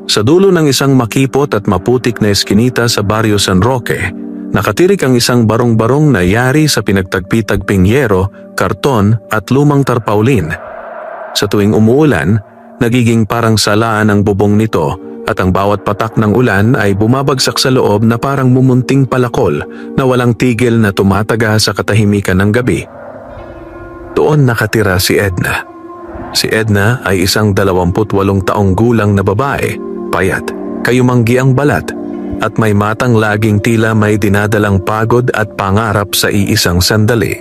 Sa dulo ng isang makipot at maputik na eskinita sa Barrio San Roque, nakatirik ang isang barong-barong na yari sa pinagtagpi-tagping yero, karton at lumang tarpaulin. Sa tuwing umuulan, nagiging parang salaan ang bubong nito at ang bawat patak ng ulan ay bumabagsak sa loob na parang mumunting palakol na walang tigil na tumataga sa katahimikan ng gabi. Doon nakatira si Edna. Si Edna ay isang 28 taong gulang na babae, payat, kayumanggi ang balat, at may matang laging tila may dinadalang pagod at pangarap sa iisang sandali.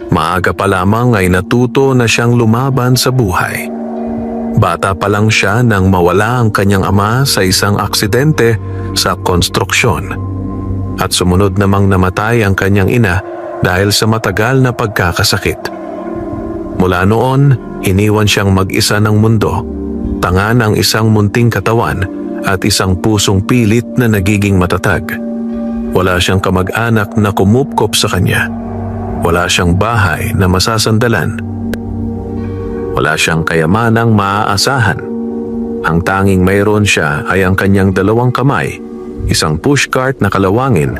Maaga pa lamang ay natuto na siyang lumaban sa buhay. Bata pa lang siya nang mawala ang kanyang ama sa isang aksidente sa konstruksyon. At sumunod namang namatay ang kanyang ina dahil sa matagal na pagkakasakit. Mula noon, iniwan siyang mag-isa ng mundo, tanga ng isang munting katawan at isang pusong pilit na nagiging matatag. Wala siyang kamag-anak na kumupkop sa kanya. Wala siyang bahay na masasandalan. Wala siyang kayamanang maaasahan. Ang tanging mayroon siya ay ang kanyang 2 kamay, isang pushcart na kalawangin,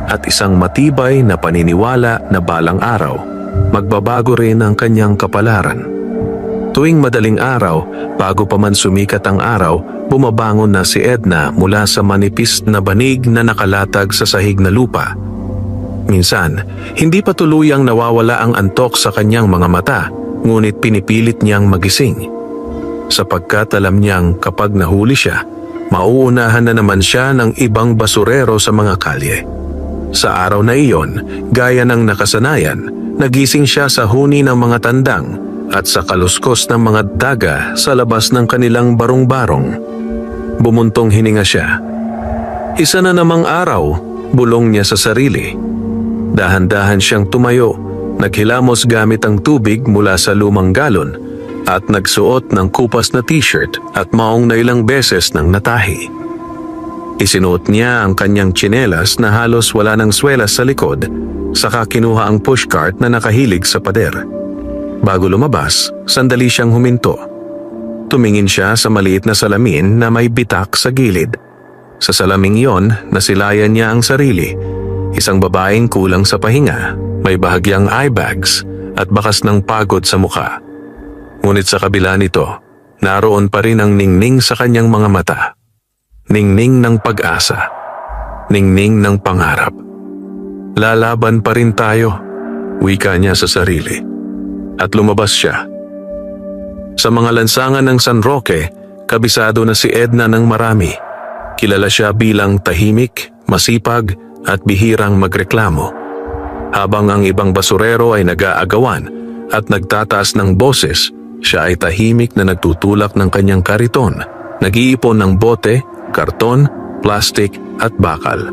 at isang matibay na paniniwala na balang araw, magbabago rin ang kanyang kapalaran. Tuwing madaling araw, bago pa man sumikat ang araw, bumabangon na si Edna mula sa manipis na banig na nakalatag sa sahig na lupa. Minsan, hindi pa tuluyang nawawala ang antok sa kanyang mga mata, ngunit pinipilit niyang magising. Sapagkat alam niyang kapag nahuli siya, mauunahan na naman siya ng ibang basurero sa mga kalye. Sa araw na iyon, gaya ng nakasanayan, nagising siya sa huni ng mga tandang at sa kaluskos ng mga daga sa labas ng kanilang barong-barong. Bumuntong hininga siya. Isa na namang araw, bulong niya sa sarili. Dahan-dahan siyang tumayo, naghilamos gamit ang tubig mula sa lumang galon at nagsuot ng kupas na t-shirt at maong na ilang beses ng natahi. Isinuot niya ang kanyang tsinelas na halos wala ng swelas sa likod, saka kinuha ang pushcart na nakahilig sa pader. Bago lumabas, sandali siyang huminto. Tumingin siya sa maliit na salamin na may bitak sa gilid. Sa salaming yon, nasilayan niya ang sarili. Isang babaeng kulang sa pahinga, may bahagyang eye bags at bakas ng pagod sa mukha. Ngunit sa kabila nito, naroon pa rin ang ningning sa kanyang mga mata. Ningning ng pag-asa. Ningning ng pangarap. Lalaban pa rin tayo, wika niya sa sarili. At lumabas siya. Sa mga lansangan ng San Roque, kabisado na si Edna ng marami. Kilala siya bilang tahimik, masipag, at bihirang magreklamo. Habang ang ibang basurero ay nag-aagawan at nagtataas ng boses, siya ay tahimik na nagtutulak ng kanyang kariton, nag-iipon ng bote, karton, plastik at bakal.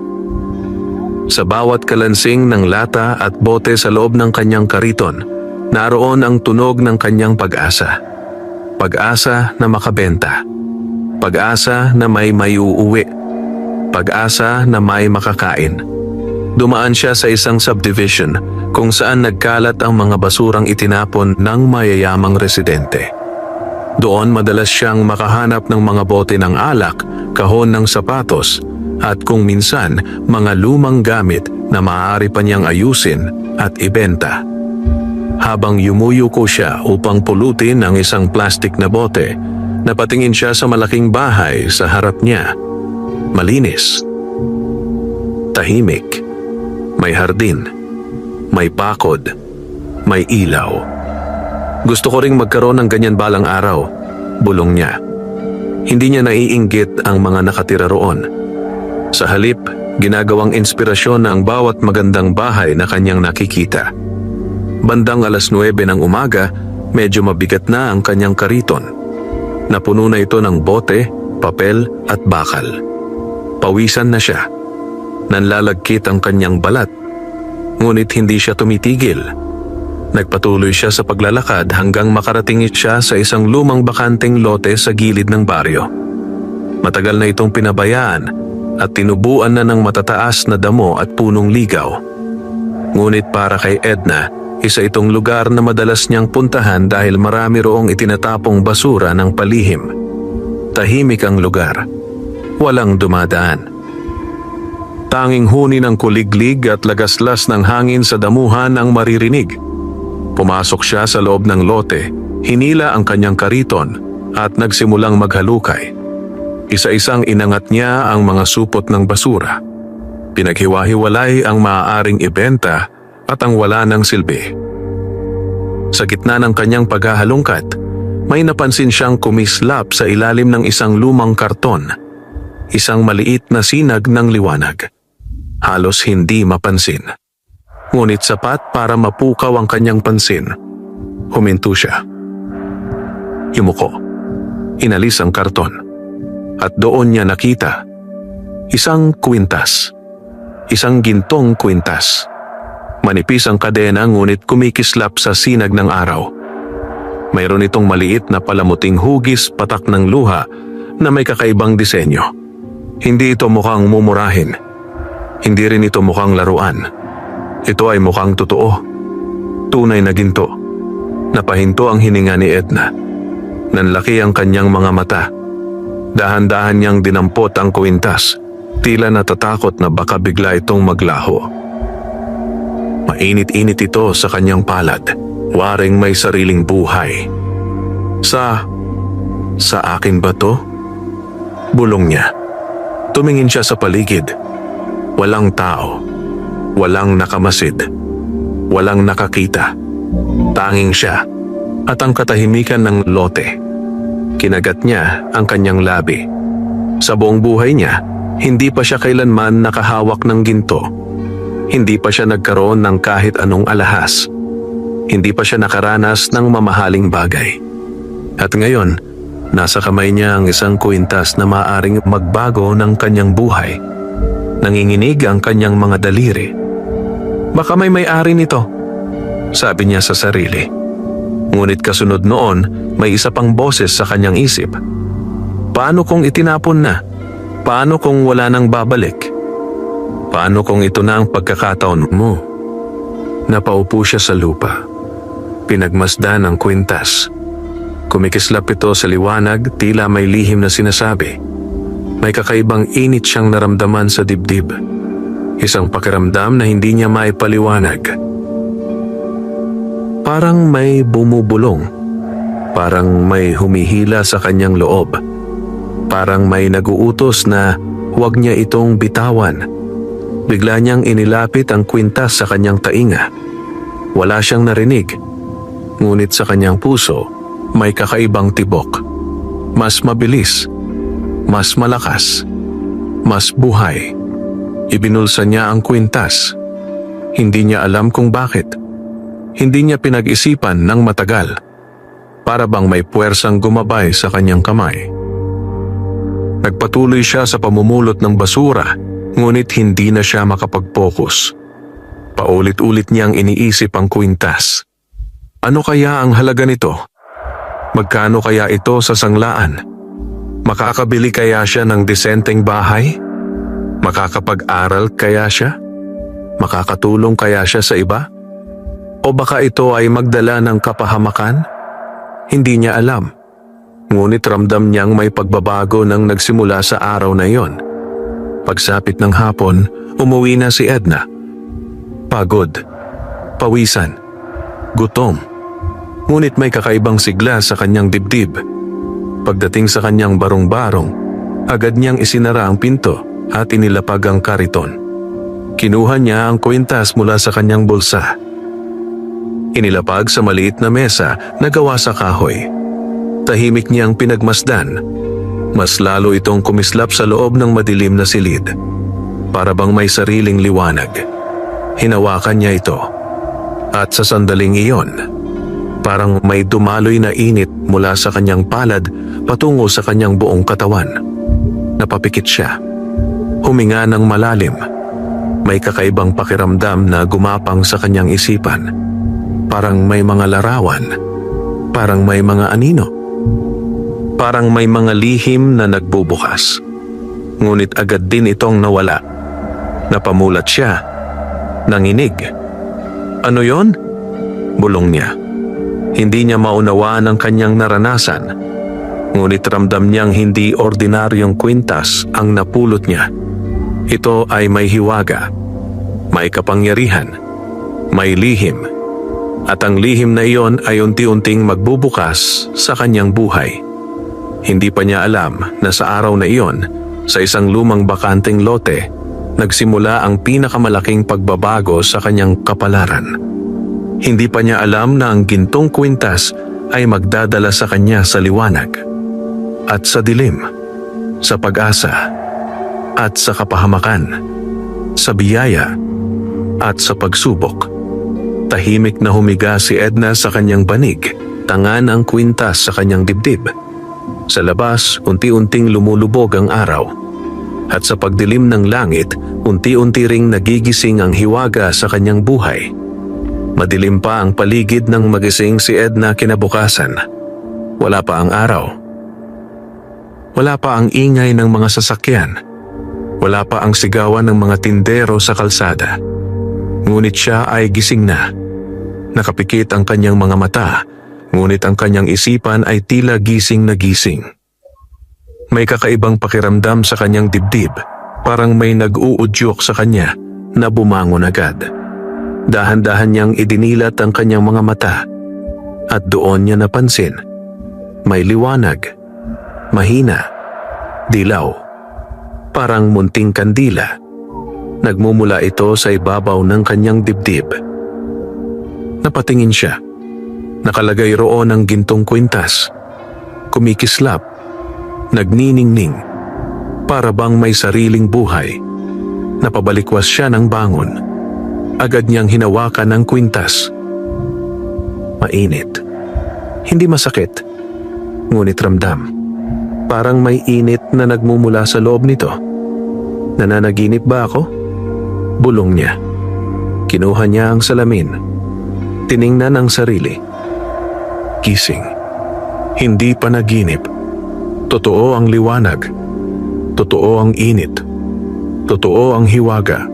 Sa bawat kalansing ng lata at bote sa loob ng kanyang kariton, naroon ang tunog ng kanyang pag-asa. Pag-asa na makabenta. Pag-asa na may maiuuwi. Pag-asa na may makakain. Dumaan siya sa isang subdivision kung saan nagkalat ang mga basurang itinapon ng mayayamang residente. Doon madalas siyang makahanap ng mga bote ng alak, kahon ng sapatos, at kung minsan mga lumang gamit na maaari pa niyang ayusin at ibenta. Habang yumuyuko siya upang pulutin ang isang plastik na bote, napatingin siya sa malaking bahay sa harap niya. Malinis. Tahimik. May hardin. May pakod. May ilaw. Gusto ko ring magkaroon ng ganyan balang araw, bulong niya. Hindi niya naiinggit ang mga nakatira roon. Sa halip, ginagawang inspirasyon na ang bawat magandang bahay na kanyang nakikita. Bandang 9:00 ng umaga, medyo mabigat na ang kanyang kariton. Napuno na ito ng bote, papel at bakal. Pawisan na siya. Nanlalagkit ang kanyang balat. Ngunit hindi siya tumitigil. Nagpatuloy siya sa paglalakad hanggang makarating siya sa isang lumang bakanteng lote sa gilid ng baryo. Matagal na itong pinabayaan at tinubuan na ng matataas na damo at punong ligaw. Ngunit para kay Edna, isa itong lugar na madalas niyang puntahan dahil marami roong itinatapong basura ng palihim. Tahimik ang lugar. Walang dumadaan. Tanging huni ng kuliglig at lagaslas ng hangin sa damuhan ang maririnig. Pumasok siya sa loob ng lote, hinila ang kanyang kariton at nagsimulang maghalukay. Isa-isang inangat niya ang mga supot ng basura. Pinaghiwa-hiwalay ang maaaring ibenta at ang wala ng silbi. Sa gitna ng kanyang paghahalungkat, may napansin siyang kumislap sa ilalim ng isang lumang karton. Isang maliit na sinag ng liwanag. Halos hindi mapansin. Ngunit sapat para mapukaw ang kanyang pansin. Huminto siya. Yumuko. Inalis ang karton. At doon niya nakita isang kwintas. Isang gintong kwintas. Manipis ang kadena ngunit kumikislap sa sinag ng araw. Mayroon itong maliit na palamuting hugis patak ng luha na may kakaibang disenyo. Hindi ito mukhang mumurahin. Hindi rin ito mukhang laruan. Ito ay mukhang totoo. Tunay na ginto. Napahinto ang hininga ni Edna. Nanlaki ang kanyang mga mata. Dahan-dahan niyang dinampot ang kwintas. Tila natatakot na baka bigla itong maglaho. Mainit-init ito sa kanyang palad. Waring may sariling buhay. Sa akin ba to? Bulong niya. Tumingin siya sa paligid. Walang tao. Walang nakamasid. Walang nakakita. Tanging siya at ang katahimikan ng lote. Kinagat niya ang kanyang labi. Sa buong buhay niya, hindi pa siya kailanman nakahawak ng ginto. Hindi pa siya nagkaroon ng kahit anong alahas. Hindi pa siya nakaranas ng mamahaling bagay. At ngayon, nasa kamay niya ang isang kwintas na maaaring magbago ng kanyang buhay. Nanginginig ang kanyang mga daliri. Baka may-ari nito, sabi niya sa sarili. Ngunit kasunod noon, may isa pang boses sa kanyang isip. Paano kung itinapon na? Paano kung wala nang babalik? Paano kung ito na ang pagkakataon mo? Napaupo siya sa lupa. Pinagmasdan ang kwintas. Kumikislap ito sa liwanag, tila may lihim na sinasabi. May kakaibang init siyang naramdaman sa dibdib. Isang pakiramdam na hindi niya maipaliwanag. Parang may bumubulong. Parang may humihila sa kanyang loob. Parang may naguutos na huwag niya itong bitawan. Bigla niyang inilapit ang kwintas sa kanyang tainga. Wala siyang narinig. Ngunit sa kanyang puso, may kakaibang tibok. Mas mabilis. Mas malakas. Mas buhay. Ibinulsa niya ang kwintas. Hindi niya alam kung bakit. Hindi niya pinag-isipan ng matagal. Para bang may puwersang gumabay sa kanyang kamay. Nagpatuloy siya sa pamumulot ng basura, ngunit hindi na siya makapag-focus. Paulit-ulit niyang iniisip ang kwintas. Ano kaya ang halaga nito? Magkano kaya ito sa sanglaan? Makakabili kaya siya ng disenteng bahay? Makakapag-aral kaya siya? Makakatulong kaya siya sa iba? O baka ito ay magdala ng kapahamakan? Hindi niya alam. Ngunit ramdam niyang may pagbabago nang nagsimula sa araw na iyon. Pagsapit ng hapon, umuwi na si Edna. Pagod, pawisan, gutom. Ngunit may kakaibang sigla sa kanyang dibdib. Pagdating sa kanyang barong-barong, agad niyang isinara ang pinto at inilapag ang kariton. Kinuha niya ang kwintas mula sa kanyang bulsa. Inilapag sa maliit na mesa na gawa sa kahoy. Tahimik niyang pinagmasdan. Mas lalo itong kumislap sa loob ng madilim na silid. Para bang may sariling liwanag. Hinawakan niya ito. At sa sandaling iyon, parang may dumaloy na init mula sa kanyang palad patungo sa kanyang buong katawan. Napapikit siya. Huminga ng malalim. May kakaibang pakiramdam na gumapang sa kanyang isipan. Parang may mga larawan. Parang may mga anino. Parang may mga lihim na nagbubukas. Ngunit agad din itong nawala. Napamulat siya. Nanginig. Ano yon? Bulong niya. Hindi niya maunawaan ang kanyang naranasan. Ngunit ramdam niyang hindi ordinaryong kwintas ang napulot niya. Ito ay may hiwaga, may kapangyarihan, may lihim. At ang lihim na iyon ay unti-unting magbubukas sa kanyang buhay. Hindi pa niya alam na sa araw na iyon, sa isang lumang bakanteng lote, nagsimula ang pinakamalaking pagbabago sa kanyang kapalaran. Hindi pa niya alam na ang gintong kwintas ay magdadala sa kanya sa liwanag, at sa dilim, sa pag-asa, at sa kapahamakan, sa biyaya, at sa pagsubok. Tahimik na humiga si Edna sa kanyang banig, tangan ang kwintas sa kanyang dibdib. Sa labas, unti-unting lumulubog ang araw. At sa pagdilim ng langit, unti-unti ring nagigising ang hiwaga sa kanyang buhay. Madilim pa ang paligid nang magising si Edna kinabukasan. Wala pa ang araw. Wala pa ang ingay ng mga sasakyan. Wala pa ang sigawan ng mga tindero sa kalsada. Ngunit siya ay gising na. Nakapikit ang kanyang mga mata, ngunit ang kanyang isipan ay tila gising na gising. May kakaibang pakiramdam sa kanyang dibdib, parang may nag-uudyok sa kanya na bumangon agad. Dahan-dahan niyang idinilat ang kanyang mga mata at doon niya napansin, may liwanag, mahina, dilaw, parang munting kandila. Nagmumula ito sa ibabaw ng kanyang dibdib. Napatingin siya. Nakalagay roon ang gintong kwintas. Kumikislap. Nagniningning. Para bang may sariling buhay. Napabalikwas siya ng bangon. Agad niyang hinawakan ang kwintas. Mainit. Hindi masakit. Ngunit ramdam. Parang may init na nagmumula sa loob nito. Nananaginip ba ako? Bulong niya. Kinuha niya ang salamin. Tiningnan ang sarili. Gising. Hindi panaginip. Totoo ang liwanag. Totoo ang init. Totoo ang hiwaga.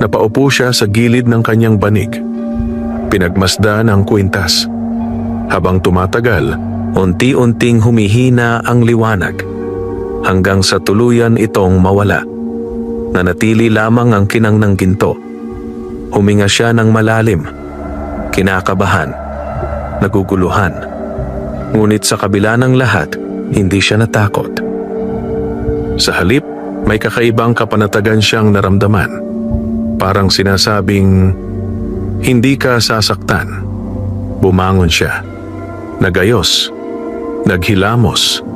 Napaupo siya sa gilid ng kanyang banig. Pinagmasdan ang kwintas. Habang tumatagal, unti-unting humihina ang liwanag. Hanggang sa tuluyan itong mawala. Nanatili lamang ang kinang ng ginto. Huminga siya ng malalim. Kinakabahan, naguguluhan. Ngunit sa kabila ng lahat, hindi siya natakot. Sa halip, may kakaibang kapanatagan siyang naramdaman. Parang sinasabing, hindi ka sasaktan. Bumangon siya. Nagayos. Naghilamos.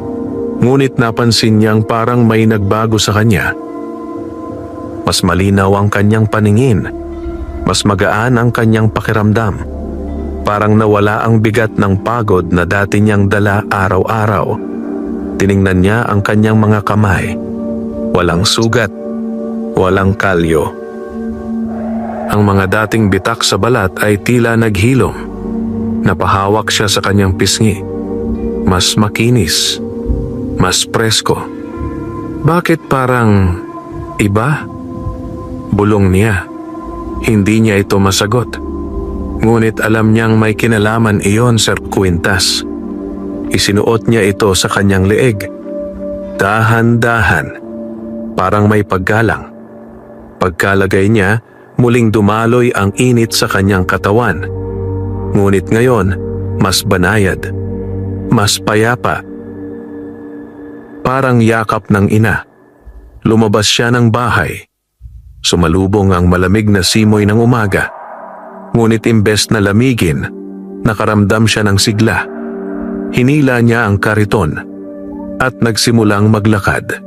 Ngunit napansin niyang parang may nagbago sa kanya. Mas malinaw ang kanyang paningin. Mas magaan ang kanyang pakiramdam. Parang nawala ang bigat ng pagod na dati niyang dala araw-araw. Tiningnan niya ang kanyang mga kamay. Walang sugat. Walang kalyo. Ang mga dating bitak sa balat ay tila naghilom. Napahawak siya sa kanyang pisngi. Mas makinis. Mas presko. Bakit parang iba? Bulong niya. Hindi niya ito masagot. Ngunit alam niyang may kinalaman iyon sa kwintas. Isinuot niya ito sa kanyang leeg. Dahan-dahan. Parang may paggalang. Pagkalagay niya, muling dumaloy ang init sa kanyang katawan. Ngunit ngayon, mas banayad. Mas payapa. Parang yakap ng ina. Lumabas siya ng bahay. Sumalubong ang malamig na simoy ng umaga. Ngunit imbes na lamigin, nakaramdam siya ng sigla. Hinila niya ang kariton at nagsimulang maglakad.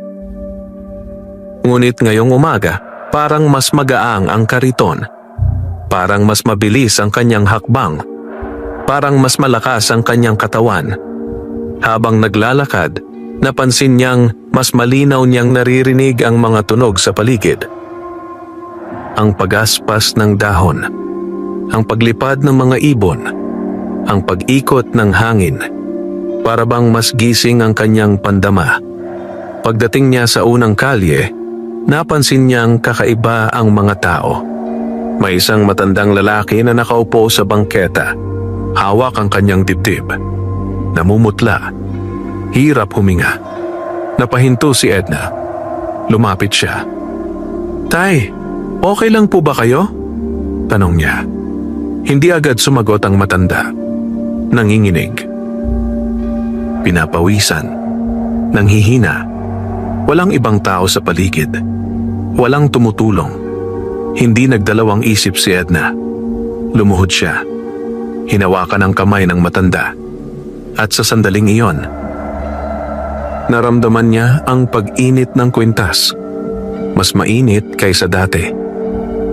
Ngunit ngayong umaga, parang mas magaang ang kariton. Parang mas mabilis ang kanyang hakbang. Parang mas malakas ang kanyang katawan. Habang naglalakad, napansin niyang mas malinaw niyang naririnig ang mga tunog sa paligid. Ang pagaspas ng dahon, ang paglipad ng mga ibon, ang pag-ikot ng hangin. Para bang mas gising ang kanyang pandama. Pagdating niya sa unang kalye, napansin niyang kakaiba ang mga tao. May isang matandang lalaki na nakaupo sa bangketa. Hawak ang kanyang dibdib. Namumutla. Hirap huminga. Napahinto si Edna. Lumapit siya. "Tay, okay lang po ba kayo?" tanong niya. Hindi agad sumagot ang matanda. Nanginginig. Pinapawisan. Nanghihina. Walang ibang tao sa paligid. Walang tumutulong. Hindi nagdalawang isip si Edna. Lumuhod siya. Hinawakan ang kamay ng matanda. At sa sandaling iyon, naramdaman niya ang pag-init ng kwintas. Mas mainit kaysa dati.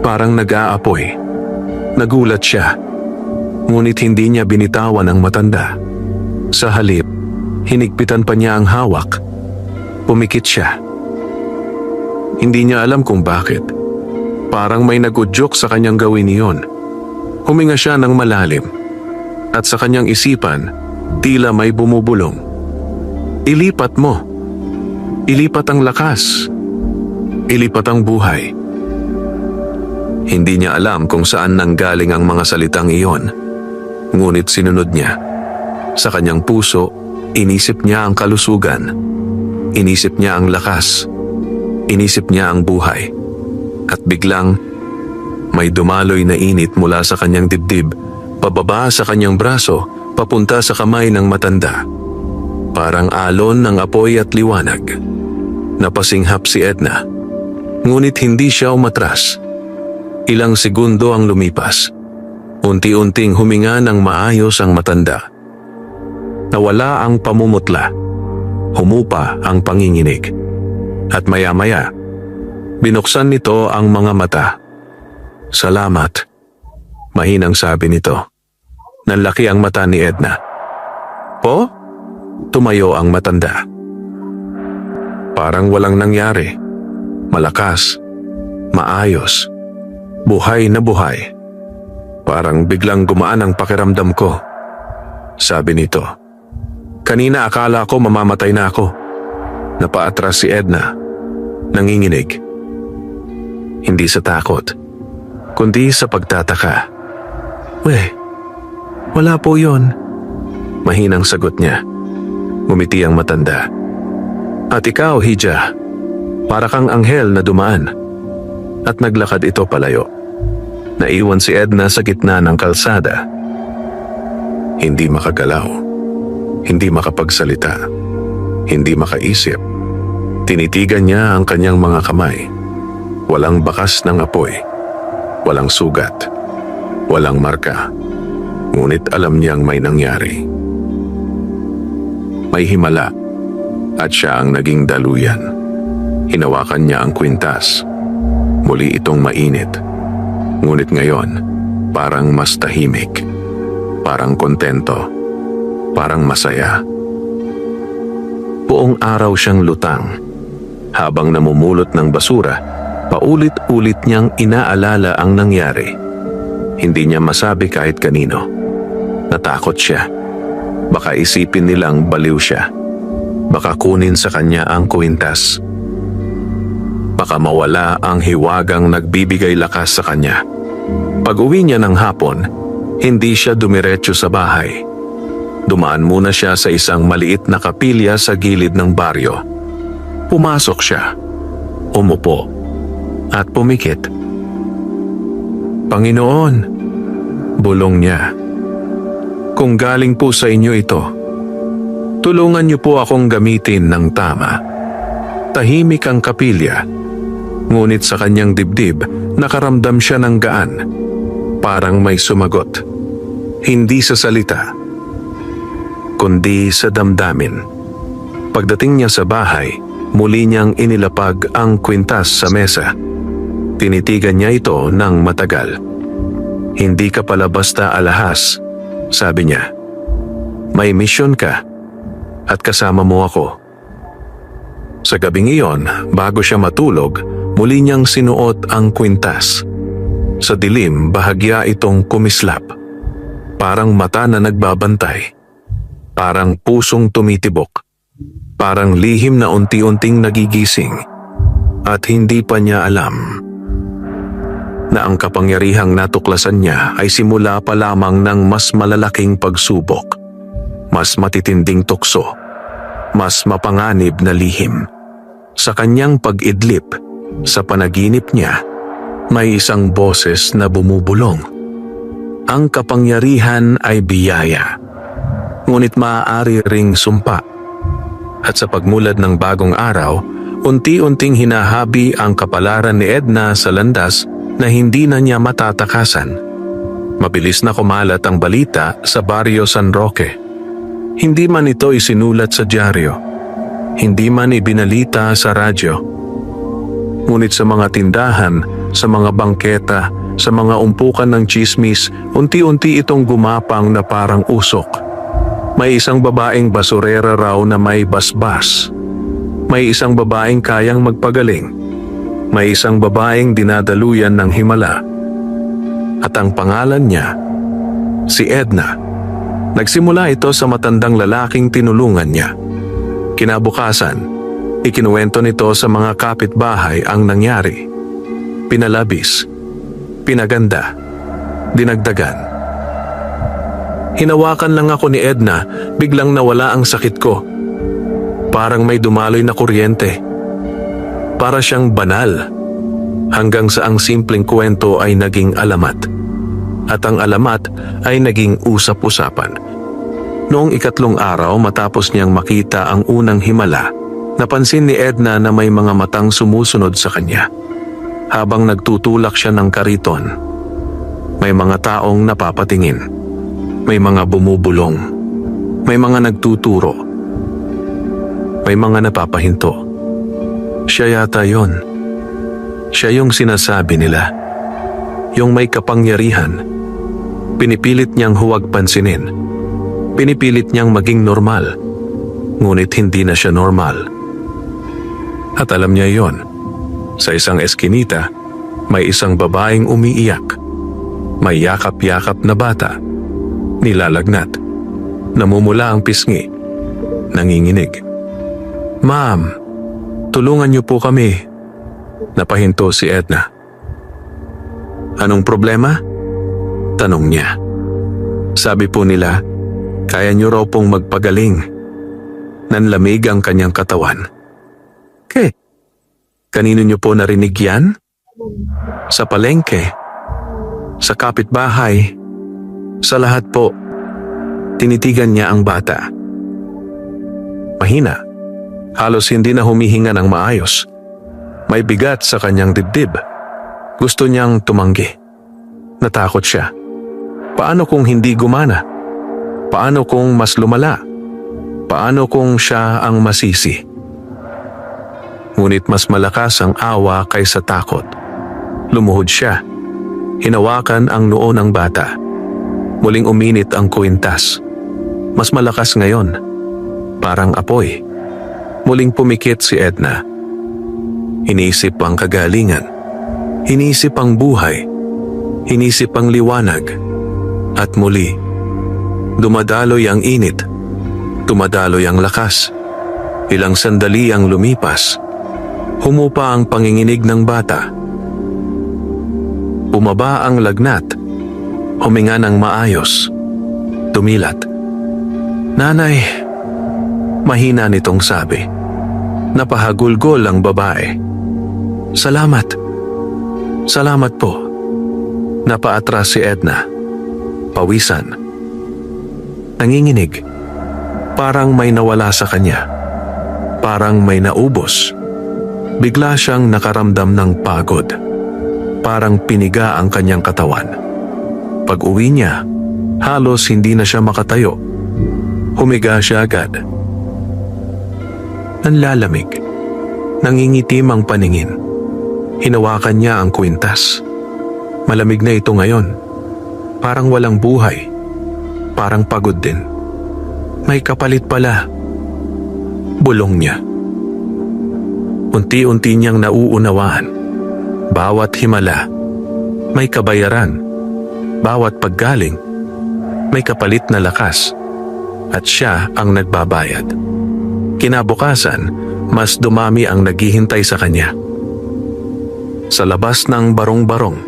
Parang nag-aapoy. Nagulat siya. Ngunit hindi niya binitawan ang matanda. Sa halip, hinigpitan pa niya ang hawak. Pumikit siya. Hindi niya alam kung bakit. Parang may nagudyok sa kanyang gawin iyon. Huminga siya ng malalim. At sa kanyang isipan, tila may bumubulong. Ilipat mo. Ilipat ang lakas. Ilipat ang buhay. Hindi niya alam kung saan nanggaling ang mga salitang iyon. Ngunit sinunod niya. Sa kanyang puso, inisip niya ang kalusugan. Inisip niya ang lakas. Inisip niya ang buhay. At biglang, may dumaloy na init mula sa kanyang dibdib, pababa sa kanyang braso, papunta sa kamay ng matanda. Parang alon ng apoy at liwanag. Napasinghap si Edna. Ngunit hindi siya umatras. Ilang segundo ang lumipas. Unti-unting huminga ng maayos ang matanda. Nawala ang pamumutla. Humupa ang panginginig. At maya-maya, binuksan nito ang mga mata. "Salamat," mahinang sabi nito. Nanlaki ang mata ni Edna. "Po?" Tumayo ang matanda. Parang walang nangyari. Malakas. Maayos. Buhay na buhay. Parang biglang gumaan ang pakiramdam ko. Sabi nito. Kanina akala ko mamamatay na ako. Napaatras si Edna. Nanginginig. Hindi sa takot, kundi sa pagtataka. Wala po yon. Mahinang sagot niya. Ngumiti ang matanda. At ikaw, Hija, para kang anghel na dumaan. At naglakad ito palayo. Naiwan si Edna sa gitna ng kalsada. Hindi makagalaw. Hindi makapagsalita. Hindi makaisip. Tinitigan niya ang kanyang mga kamay. Walang bakas ng apoy. Walang sugat. Walang marka. Ngunit alam niyang may nangyari. May himala. At siya ang naging daluyan. Hinawakan niya ang kwintas. Muli itong mainit. Ngunit ngayon, parang mas tahimik. Parang kontento. Parang masaya. Buong araw siyang lutang. Habang namumulot ng basura, paulit-ulit niyang inaalala ang nangyari. Hindi niya masabi kahit kanino. Natakot siya. Baka isipin nilang baliw siya. Baka kunin sa kanya ang kwintas. Baka mawala ang hiwagang nagbibigay lakas sa kanya. Pag-uwi niya ng hapon, hindi siya dumiretso sa bahay. Dumaan muna siya sa isang maliit na kapilya sa gilid ng baryo. Pumasok siya, umupo, at pumikit. Panginoon, bulong niya, kung galing po sa inyo ito, tulungan niyo po akong gamitin ng tama. Tahimik ang kapilya, ngunit sa kanyang dibdib, nakaramdam siya ng gaan. Parang may sumagot. Hindi sa salita, kundi sa damdamin. Pagdating niya sa bahay, muli niyang inilapag ang kwintas sa mesa. Tinitigan niya ito ng matagal. Hindi ka pala basta alahas, sabi niya. May misyon ka, at kasama mo ako. Sa gabing iyon, bago siya matulog, muli niyang sinuot ang kwintas. Sa dilim, bahagya itong kumislap. Parang mata na nagbabantay. Parang pusong tumitibok. Parang lihim na unti-unting nagigising. At hindi pa niya alam na ang kapangyarihang natuklasan niya ay simula pa lamang ng mas malalaking pagsubok. Mas matitinding tukso. mas mapanganib na lihim. Sa kanyang pag-idlip, sa panaginip niya, may isang boses na bumubulong. Ang kapangyarihan ay biyaya, ngunit maaari ring sumpa. At sa pagmulat ng bagong araw, unti-unting hinahabi ang kapalaran ni Edna sa landas na hindi na niya matatakasan. Mabilis na kumalat ang balita sa Barrio San Roque. Hindi man ito isinulat sa dyaryo, hindi man ibinalita sa radyo. Ngunit sa mga tindahan, sa mga bangketa, sa mga umpukan ng tsismis, unti-unti itong gumapang na parang usok. May isang babaeng basurera raw na may basbas. May isang babaeng kayang magpagaling. May isang babaeng dinadaluyan ng himala. At ang pangalan niya, si Edna. Nagsimula ito sa matandang lalaking tinulungan niya. Kinabukasan, ikinuwento nito sa mga kapitbahay ang nangyari. Pinalabis, pinaganda, dinagdagan. Hinawakan lang ako ni Edna, biglang nawala ang sakit ko. Parang may dumaloy na kuryente. Para siyang banal. Hanggang sa ang simpleng kwento ay naging alamat. At ang alamat ay naging usap-usapan. Noong ikatlong araw matapos niyang makita ang unang himala, napansin ni Edna na may mga matang sumusunod sa kanya. Habang nagtutulak siya ng kariton, may mga taong napapatingin. May mga bumubulong. May mga nagtuturo. May mga napapahinto. Siya yata yon. Siya yung sinasabi nila. Yung may kapangyarihan. Pinipilit niyang huwag pansinin. Pinipilit niyang maging normal. Ngunit hindi na siya normal. At alam niya yon. Sa isang eskinita, may isang babaeng umiiyak. May yakap-yakap na bata. Nilalagnat. Namumula ang pisngi. Nanginginig. "Ma'am, tulungan niyo po kami." Napahinto si Edna. "Anong problema?" tanong niya. Sabi po nila, kaya niyo raw pong magpagaling. Nanlamig ang kanyang katawan. Kanino niyo po narinig yan? Sa palengke? Sa kapitbahay? Sa lahat po. Tinitigan niya ang bata. Mahina. Halos hindi na humihinga ng maayos. May bigat sa kanyang dibdib. Gusto niyang tumanggi. Natakot siya. Paano kung hindi gumana? Paano kung mas lumala? Paano kung siya ang masisi? Ngunit mas malakas ang awa kaysa takot. Lumuhod siya. Hinawakan ang noo ng bata. Muling uminit ang kwintas. Mas malakas ngayon. Parang apoy. Muling pumikit si Edna. Iniisip ang kagalingan. Iniisip ang buhay. Iniisip ang liwanag. At muli, dumadaloy ang init. Dumadaloy ang lakas. Ilang sandali ang lumipas. Humupa ang panginginig ng bata. Bumaba ang lagnat. Huminga ng maayos. Tumilat. "Nanay," mahina nitong sabi. Napahagulgol ang babae. "Salamat. Salamat po." Napaatras si Edna. Pawisan. Nanginginig. Parang may nawala sa kanya. Parang may naubos. Bigla siyang nakaramdam ng pagod. Parang piniga ang kanyang katawan. Pag-uwi niya, halos hindi na siya makatayo. Humiga siya agad. Nanlalamig. Nangingitim ang paningin. Hinawakan niya ang kwintas. Malamig na ito ngayon. Parang walang buhay. Parang pagod din. May kapalit pala. Bulong niya. Unti-unti niyang nauunawaan. Bawat himala, may kabayaran. Bawat paggaling, may kapalit na lakas. At siya ang nagbabayad. Kinabukasan, mas dumami ang naghihintay sa kanya. Sa labas ng barong-barong,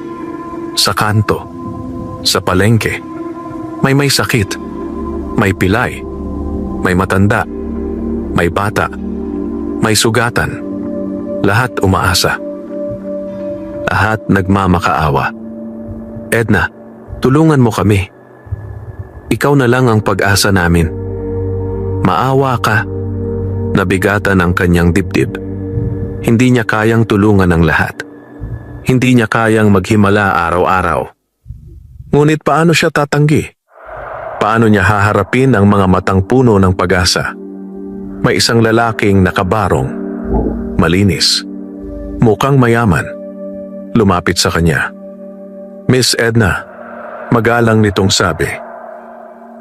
sa kanto, sa palengke, may sakit, may pilay, may matanda, may bata, may sugatan. Lahat umaasa. Lahat nagmamakaawa. Edna, tulungan mo kami. Ikaw na lang ang pag-asa namin. Maawa ka. Nabigatan ang kanyang dibdib. Hindi niya kayang tulungan ang lahat. Hindi niya kayang maghimala araw-araw. Ngunit paano siya tatanggi? Paano niya haharapin ang mga matang puno ng pag-asa? May isang lalaking nakabarong, malinis, mukhang mayaman. Lumapit sa kanya. Miss Edna, magalang nitong sabi.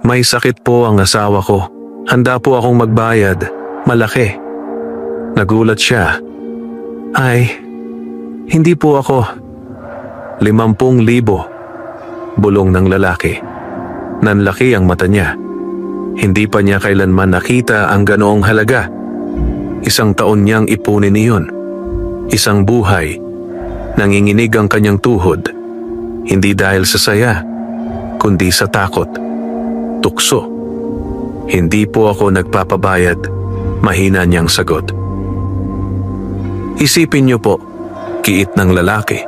May sakit po ang asawa ko. Handa po akong magbayad. Malaki. Nagulat siya. Ay, hindi po ako. 50,000. Bulong ng lalaki. Nanlaki ang mata niya. Hindi pa niya kailanman nakita ang ganoong halaga. 1 taon niyang ipunin iyon. 1 buhay. Nanginginig ang kanyang tuhod. Hindi dahil sa saya, kundi sa takot. Tukso. Hindi po ako nagpapabayad. Mahina niyang sagot. Isipin niyo po, kiit ng lalaki.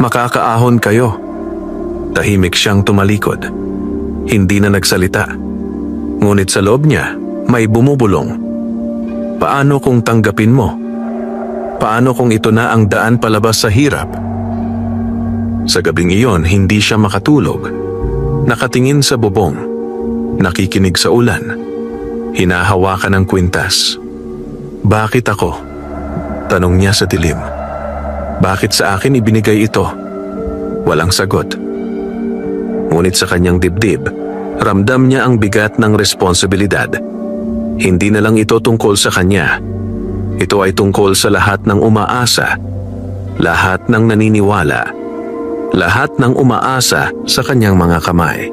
Makakaahon kayo. Tahimik siyang tumalikod. Hindi na nagsalita. Ngunit sa loob niya, may bumubulong. Paano kung tanggapin mo? Paano kung ito na ang daan palabas sa hirap? Sa gabing iyon, hindi siya makatulog. Nakatingin sa bubong. Nakikinig sa ulan. Hinahawakan ng kwintas. Bakit ako? Tanong niya sa dilim. Bakit sa akin ibinigay ito? Walang sagot. Ngunit sa kanyang dibdib, ramdam niya ang bigat ng responsibilidad. Hindi na lang ito tungkol sa kanya. Ito ay tungkol sa lahat ng umaasa, lahat ng naniniwala, lahat ng umaasa sa kanyang mga kamay.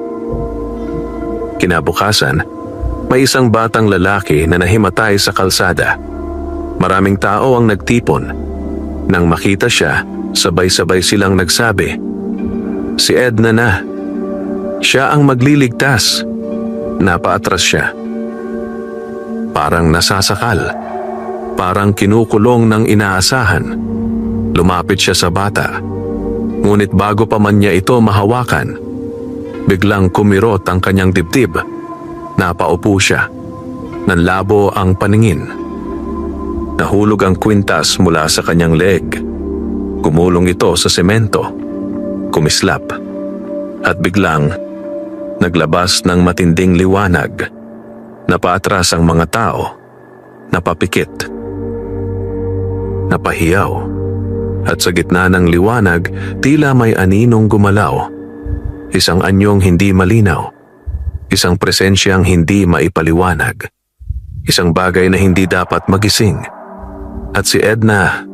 Kinabukasan, may isang batang lalaki na nahimatay sa kalsada. Maraming tao ang nagtipon. Nang makita siya, sabay-sabay silang nagsabi, "Si Edna na. Siya ang magliligtas." Napaatras siya. Parang nasasakal. Parang kinukulong ng inaasahan. Lumapit siya sa bata. Ngunit bago pa man niya ito mahawakan, biglang kumirot ang kanyang dibdib. Napaupo siya. Nanlabo ang paningin. Nahulog ang kwintas mula sa kanyang leeg. Gumulong ito sa semento. Kumislap. At biglang, naglabas ng matinding liwanag. Napaatras ang mga tao. Napapikit. Napahiyaw. At sa gitna ng liwanag, tila may aninong gumalaw. Isang anyong hindi malinaw. Isang presensyang hindi maipaliwanag. Isang bagay na hindi dapat magising. At si Edna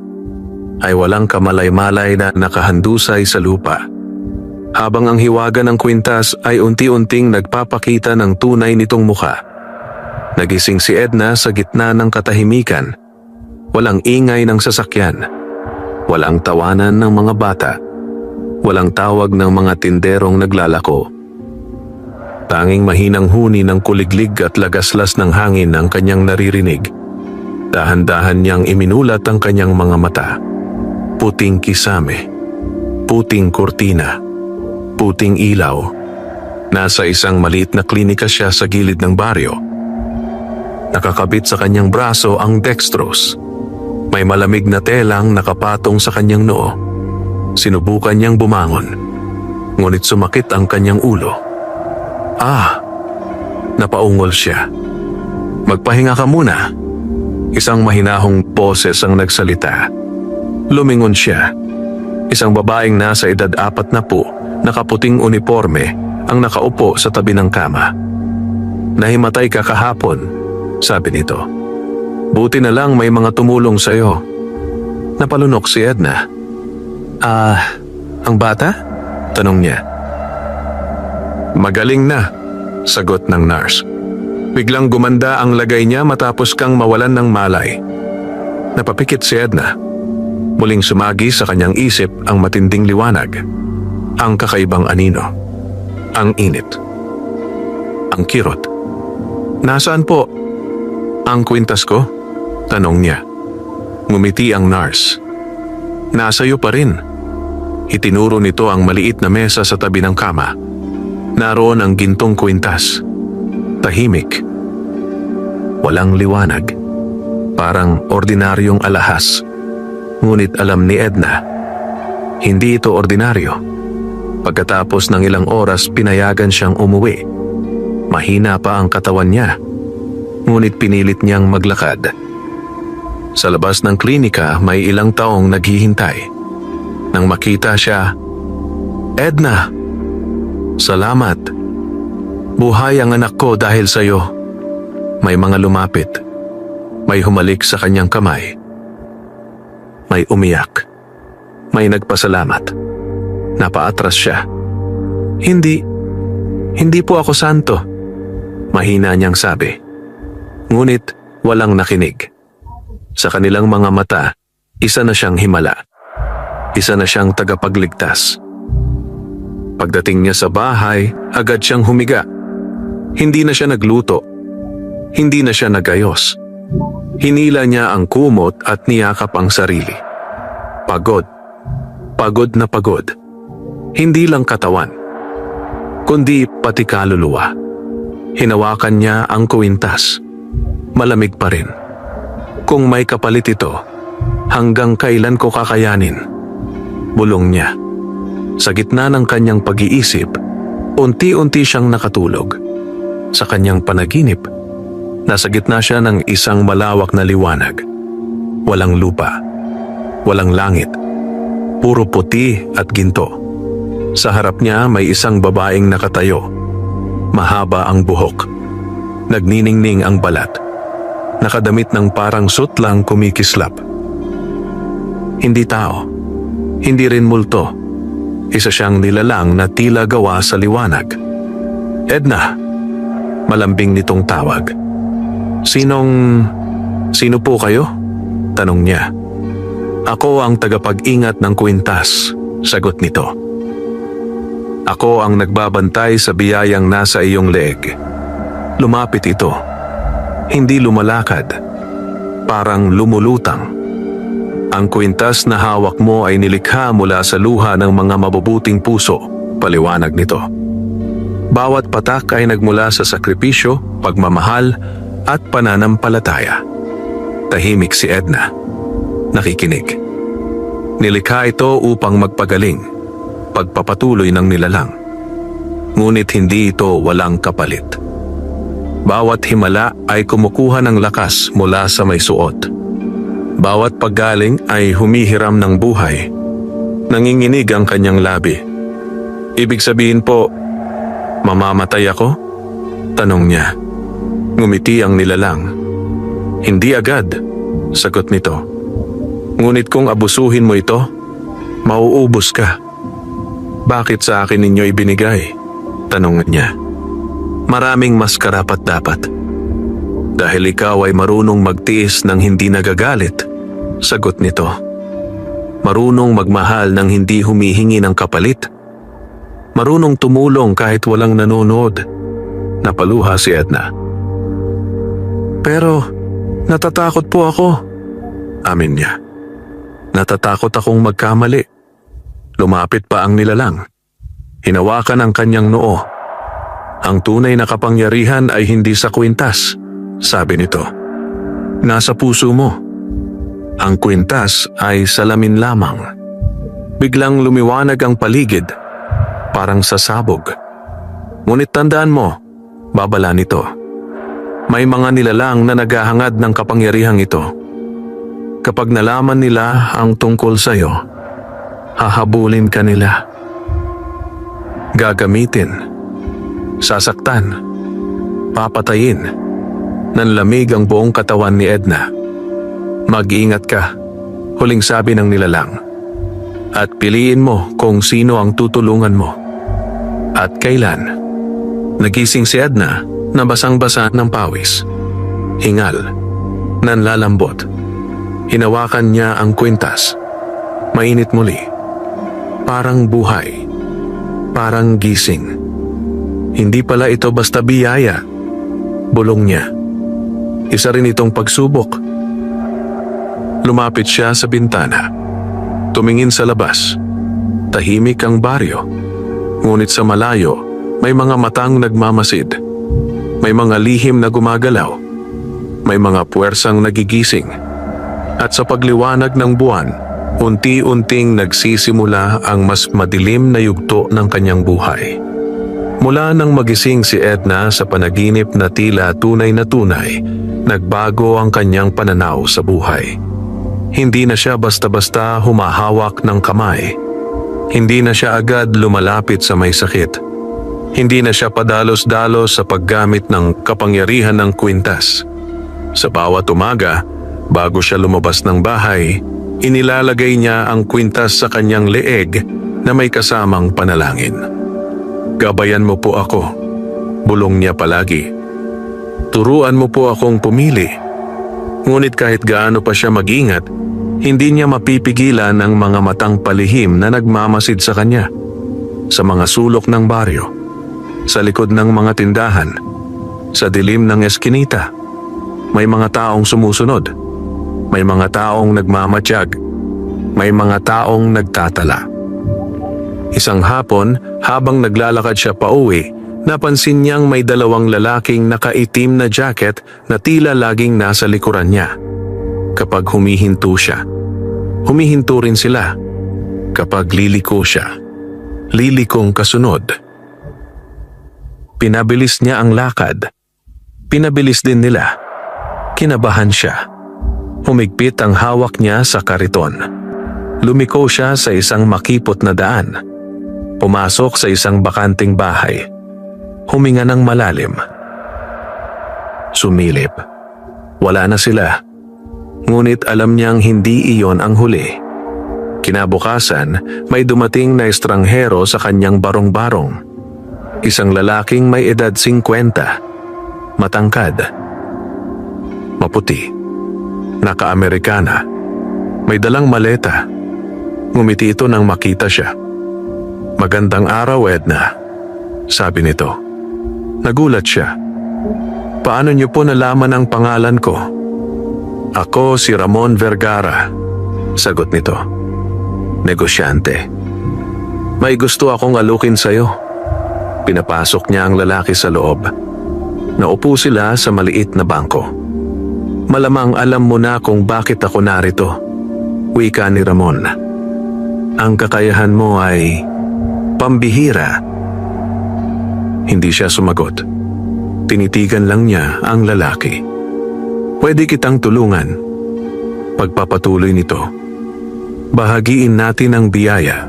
ay walang kamalay-malay na nakahandusay sa lupa. Habang ang hiwaga ng kwintas ay unti-unting nagpapakita ng tunay nitong mukha. Nagising si Edna sa gitna ng katahimikan. Walang ingay ng sasakyan. Walang tawanan ng mga bata. Walang tawag ng mga tinderong naglalako. Tanging mahinang huni ng kuliglig at lagaslas ng hangin ang kanyang naririnig. Dahan-dahan niyang iminulat ang kanyang mga mata. Puting kisame. Puting kurtina. Puting ilaw. Nasa isang maliit na klinika siya sa gilid ng baryo. Nakakabit sa kanyang braso ang dextrose. May malamig na telang nakapatong sa kanyang noo. Sinubukan niyang bumangon. Ngunit sumakit ang kanyang ulo. Napaungol siya. Magpahinga ka muna. Isang mahinahong boses ang nagsalita. Lumingon siya. Isang babaeng nasa edad 40, nakaputing uniforme, ang nakaupo sa tabi ng kama. Nahimatay ka kahapon, sabi nito. Buti na lang may mga tumulong sa'yo. Napalunok si Edna. Ang bata? Tanong niya. Magaling na, sagot ng nurse. Biglang gumanda ang lagay niya matapos kang mawalan ng malay. Napapikit si Edna. Muling sumagi sa kanyang isip ang matinding liwanag. Ang kakaibang anino. Ang init. Ang kirot. Nasaan po? Ang kwintas ko? Tanong niya. Ngumiti ang nurse. Nasa iyo pa rin. Itinuro nito ang maliit na mesa sa tabi ng kama. Naroon ang gintong kwintas. Tahimik. Walang liwanag. Parang ordinaryong alahas. Ngunit alam ni Edna, hindi ito ordinaryo. Pagkatapos ng ilang oras, pinayagan siyang umuwi. Mahina pa ang katawan niya, ngunit pinilit niyang maglakad. Sa labas ng klinika, may ilang taong naghihintay. Nang makita siya, "Edna! Salamat! Buhay ang anak ko dahil sa iyo." May mga lumapit. May humalik sa kanyang kamay. May umiyak. May nagpasalamat. Napaatras siya. Hindi po ako santo," mahina niyang sabi. Ngunit walang nakinig. Sa kanilang mga mata, isa na siyang himala. Isa na siyang tagapagligtas. Pagdating niya sa bahay, agad siyang humiga. Hindi na siya nagluto. Hindi na siya nagayos. Hinila niya ang kumot at niyakap ang sarili. Pagod. Pagod na pagod. Hindi lang katawan, kundi pati kaluluwa. Hinawakan niya ang kwintas. Malamig pa rin. Kung may kapalit ito, hanggang kailan ko kakayanin? Bulong niya. Sa gitna ng kanyang pag-iisip, unti-unti siyang nakatulog. Sa kanyang panaginip, nasa gitna siya ng isang malawak na liwanag. Walang lupa. Walang langit. Puro puti at ginto. Sa harap niya may isang babaeng nakatayo. Mahaba ang buhok. Nagniningning ang balat. Nakadamit ng parang sutlang kumikislap. Hindi tao. Hindi rin multo. Isa siyang nilalang na tila gawa sa liwanag. "Edna," malambing nitong tawag. Sino po kayo?" tanong niya. "Ako ang tagapag-ingat ng kwintas," sagot nito. "Ako ang nagbabantay sa biyayang nasa iyong leeg." Lumapit ito. Hindi lumalakad. Parang lumulutang. "Ang kwintas na hawak mo ay nilikha mula sa luha ng mga mabubuting puso," paliwanag nito. "Bawat patak ay nagmula sa sakripisyo, pagmamahal, at pananampalataya." Tahimik si Edna. Nakikinig. Nilikha ito upang magpagaling, pagpapatuloy ng nilalang. Ngunit hindi ito walang kapalit. Bawat himala ay kumukuha ng lakas mula sa may suot. Bawat paggaling ay humihiram ng buhay. Nanginginig ang kanyang labi. "Ibig sabihin po, mamamatay ako?" tanong niya. Ngumiti ang nilalang. "Hindi agad," sagot nito. "Ngunit kung abusuhin mo ito, mauubos ka." "Bakit sa akin ninyo ibinigay?" tanong niya. "Maraming mas karapat-dapat." "Dahil ikaw ay marunong magtiis ng hindi nagagalit," sagot nito. "Marunong magmahal ng hindi humihingi ng kapalit. Marunong tumulong kahit walang nanonood." Napaluha si Edna. "Pero natatakot po ako," amin niya. "Natatakot akong magkamali." Lumapit pa ang nilalang. Hinawakan ang kanyang noo. "Ang tunay na kapangyarihan ay hindi sa kwintas," sabi nito. "Nasa puso mo. Ang kwintas ay salamin lamang." Biglang lumiwanag ang paligid, parang sasabog. "Ngunit tandaan mo," babala nito, "may mga nilalang na naghahangad ng kapangyarihang ito. Kapag nalaman nila ang tungkol sa iyo, hahabulin ka nila. Gagamitin. Sasaktan. Papatayin." Nanlamig ang buong katawan ni Edna. "Mag-iingat ka," huling sabi ng nilalang. "At piliin mo kung sino ang tutulungan mo. At kailan." Nagising si Edna na basang-basa ng pawis. Hingal. Nanlalambot. Hinawakan niya ang kwintas. Mainit muli. Parang buhay. Parang gising. Hindi pala ito basta biyaya. Bulong niya. Isa rin itong pagsubok. Lumapit siya sa bintana. Tumingin sa labas. Tahimik ang baryo. Ngunit sa malayo, may mga matang nagmamasid. May mga lihim na gumagalaw. May mga puwersang nagigising. At sa pagliwanag ng buwan, unti-unting nagsisimula ang mas madilim na yugto ng kanyang buhay. Mula nang magising si Edna sa panaginip na tila tunay na tunay, nagbago ang kanyang pananaw sa buhay. Hindi na siya basta-basta humahawak ng kamay. Hindi na siya agad lumalapit sa may sakit. Hindi na siya padalos-dalos sa paggamit ng kapangyarihan ng kwintas. Sa bawat umaga, bago siya lumabas ng bahay, inilalagay niya ang kwintas sa kanyang leeg na may kasamang panalangin. "Gabayan mo po ako," bulong niya palagi. "Turuan mo po akong pumili." Ngunit kahit gaano pa siya mag-ingat, hindi niya mapipigilan ang mga matang palihim na nagmamasid sa kanya. Sa mga sulok ng baryo, sa likod ng mga tindahan, sa dilim ng eskinita, may mga taong sumusunod. May mga taong nagmamatiyag. May mga taong nagtatala. Isang hapon, habang naglalakad siya pauwi, napansin niyang may dalawang lalaking nakaitim na jacket na tila laging nasa likuran niya. Kapag humihinto siya, humihinto rin sila. Kapag liliko siya, lilikong kasunod. Pinabilis niya ang lakad. Pinabilis din nila. Kinabahan siya. Humigpit ang hawak niya sa kariton. Lumiko siya sa isang makipot na daan. Pumasok sa isang bakanting bahay. Huminga ng malalim. Sumilip. Wala na sila. Ngunit alam niyang hindi iyon ang huli. Kinabukasan, may dumating na estranghero sa kanyang barong-barong. Isang lalaking may edad 50, matangkad, maputi, naka-Amerikana, may dalang maleta. Ngumiti ito nang makita siya. "Magandang araw, Edna," sabi nito. Nagulat siya. "Paano niyo po nalaman ang pangalan ko?" "Ako si Ramon Vergara," sagot nito. "Negosyante. May gusto akong alukin sa'yo." Pinapasok niya ang lalaki sa loob. Naupo sila sa maliit na bangko. "Malamang alam mo na kung bakit ako narito," wika ni Ramon. "Ang kakayahan mo ay pambihira." Hindi siya sumagot. Tinitigan lang niya ang lalaki. "Pwede kitang tulungan." Pagpapatuloy nito. "Bahagiin natin ang biyaya.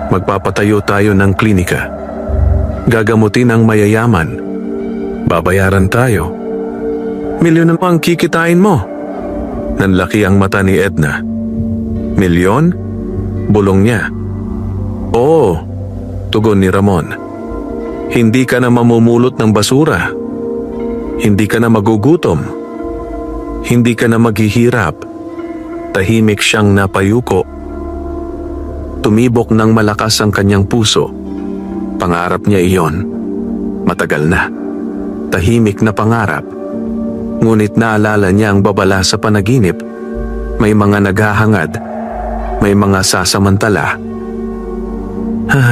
Magpapatayo tayo ng klinika. Gagamutin ang mayayaman. Babayaran tayo. Milyon ang kikitain mo." Nanlaki ang mata ni Edna. "Milyon?" bulong niya. "Oo," tugon ni Ramon. "Hindi ka na mamumulot ng basura. Hindi ka na magugutom. Hindi ka na maghihirap." Tahimik siyang napayuko. Tumibok ng malakas ang kanyang puso. Pangarap niya iyon. Matagal na. Tahimik na pangarap. Ngunit naalala niya ang babala sa panaginip. May mga naghahangad. May mga sasamantala.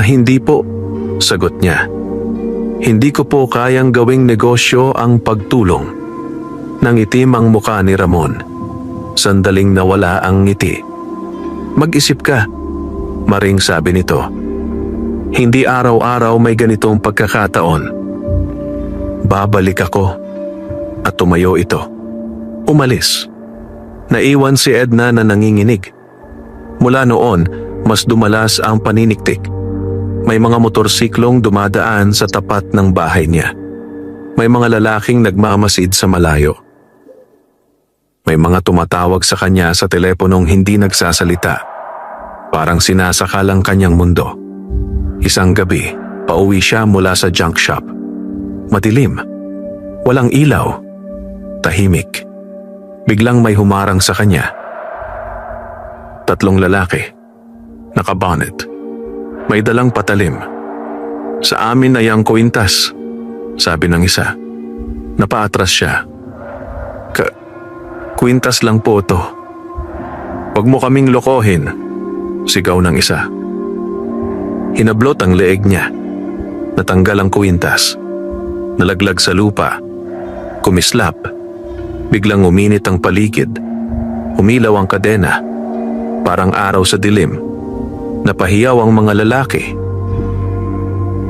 Hindi po," sagot niya. "Hindi ko po kayang gawing negosyo ang pagtulong." Nangitim ang muka ni Ramon. Sandaling nawala ang ngiti. "Mag-isip ka," maring sabi nito. "Hindi araw-araw may ganitong pagkakataon." "Babalik ako." At tumayo ito. Umalis. Naiwan si Edna na nanginginig. Mula noon, mas dumalas ang paniniktik. May mga motorsiklong dumadaan sa tapat ng bahay niya. May mga lalaking nagmamasid sa malayo. May mga tumatawag sa kanya sa teleponong hindi nagsasalita. Parang sinasakal ang kanyang mundo. Isang gabi, pauwi siya mula sa junk shop. Madilim. Walang ilaw. Tahimik. Biglang may humarang sa kanya. 3 lalaki. Naka-bonnet. May dalang patalim. "Sa amin ay ang kwintas," sabi ng isa. Napaatras siya. Kwintas lang po to. Huwag mo kaming lokohin, sigaw ng isa. Hinablot ang leeg niya. Natanggal ang kwintas. Nalaglag sa lupa. Kumislap. Biglang uminit ang paligid. Umilaw ang kadena. Parang araw sa dilim. Napahiyaw ang mga lalaki.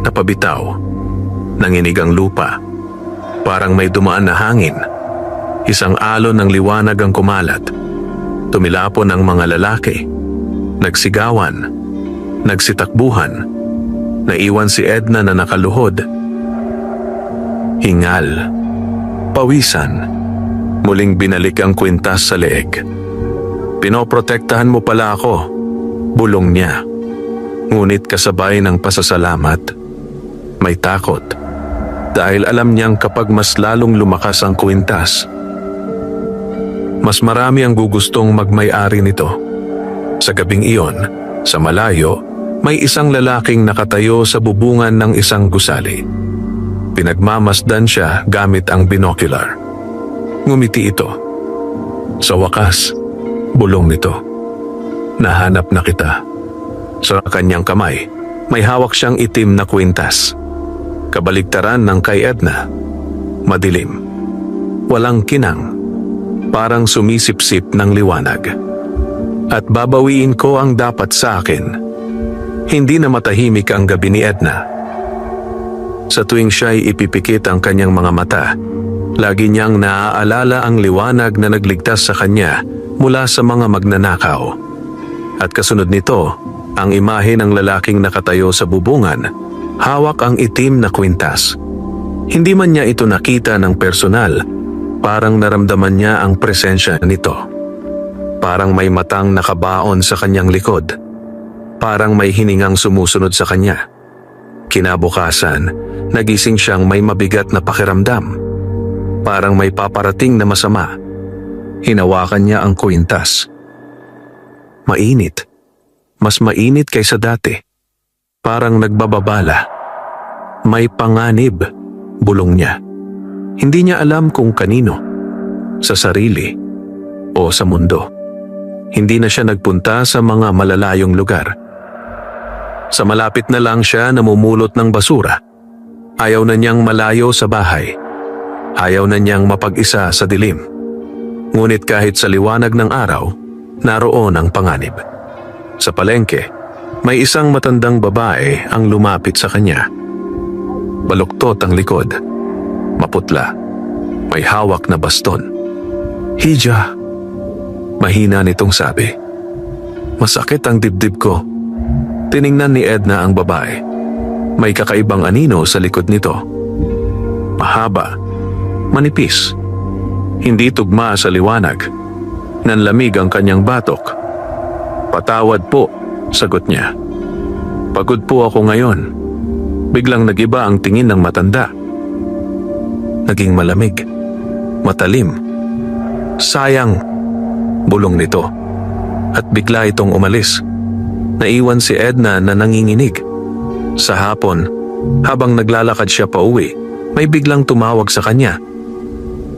Napabitaw. Nanginig ang lupa. Parang may dumaan na hangin. Isang alon ng liwanag ang kumalat. Tumilapon ang mga lalaki. Nagsigawan. Nagsitakbuhan. Naiwan si Edna na nakaluhod. Hingal. Pawisan. Muling binalik ang kwintas sa leeg. Pinoprotektahan mo pala ako, bulong niya. Ngunit kasabay ng pasasalamat, may takot. Dahil alam niyang kapag mas lalong lumakas ang kwintas, mas marami ang gugustong magmay-ari nito. Sa gabing iyon, sa malayo, may isang lalaking nakatayo sa bubungan ng isang gusali. Pinagmamasdan siya gamit ang binocular. Ngumiti ito. Sa wakas, bulong nito. Nahanap na kita. Sa kanyang kamay, may hawak siyang itim na kwintas. Kabaligtaran ng kay Edna. Madilim. Walang kinang. Parang sumisipsip ng liwanag. At babawiin ko ang dapat sa akin. Hindi na matahimik ang gabi ni Edna. Sa tuwing siya'y ipipikit ang kanyang mga mata, lagi niyang naaalala ang liwanag na nagligtas sa kanya mula sa mga magnanakaw. At kasunod nito, ang imahe ng lalaking nakatayo sa bubungan, hawak ang itim na kwintas. Hindi man niya ito nakita ng personal, parang naramdaman niya ang presensya nito. Parang may matang nakabaon sa kanyang likod. Parang may hiningang sumusunod sa kanya. Kinabukasan, nagising siyang may mabigat na pakiramdam. Parang may paparating na masama. Hinawakan niya ang kwintas. Mainit. Mas mainit kaysa dati. Parang nagbababala. May panganib, bulong niya. Hindi niya alam kung kanino. Sa sarili o sa mundo. Hindi na siya nagpunta sa mga malalayong lugar. Sa malapit na lang siya namumulot ng basura. Ayaw na niyang malayo sa bahay. Ayaw na niyang mapag-isa sa dilim. Ngunit kahit sa liwanag ng araw, naroon ang panganib. Sa palengke, may isang matandang babae ang lumapit sa kanya. Baluktot ang likod. Maputla. May hawak na baston. Hija. Mahina nitong sabi. Masakit ang dibdib ko. Tiningnan ni Edna ang babae. May kakaibang anino sa likod nito. Mahaba. Manipis. Hindi tugma sa liwanag. Nanlamig ang kanyang batok. Patawad po, sagot niya. Pagod po ako ngayon. Biglang nagiba ang tingin ng matanda. Naging malamig. Matalim. Sayang, bulong nito. At bigla itong umalis. Naiwan si Edna na nanginginig. Sa hapon, habang naglalakad siya pauwi, may biglang tumawag sa kanya.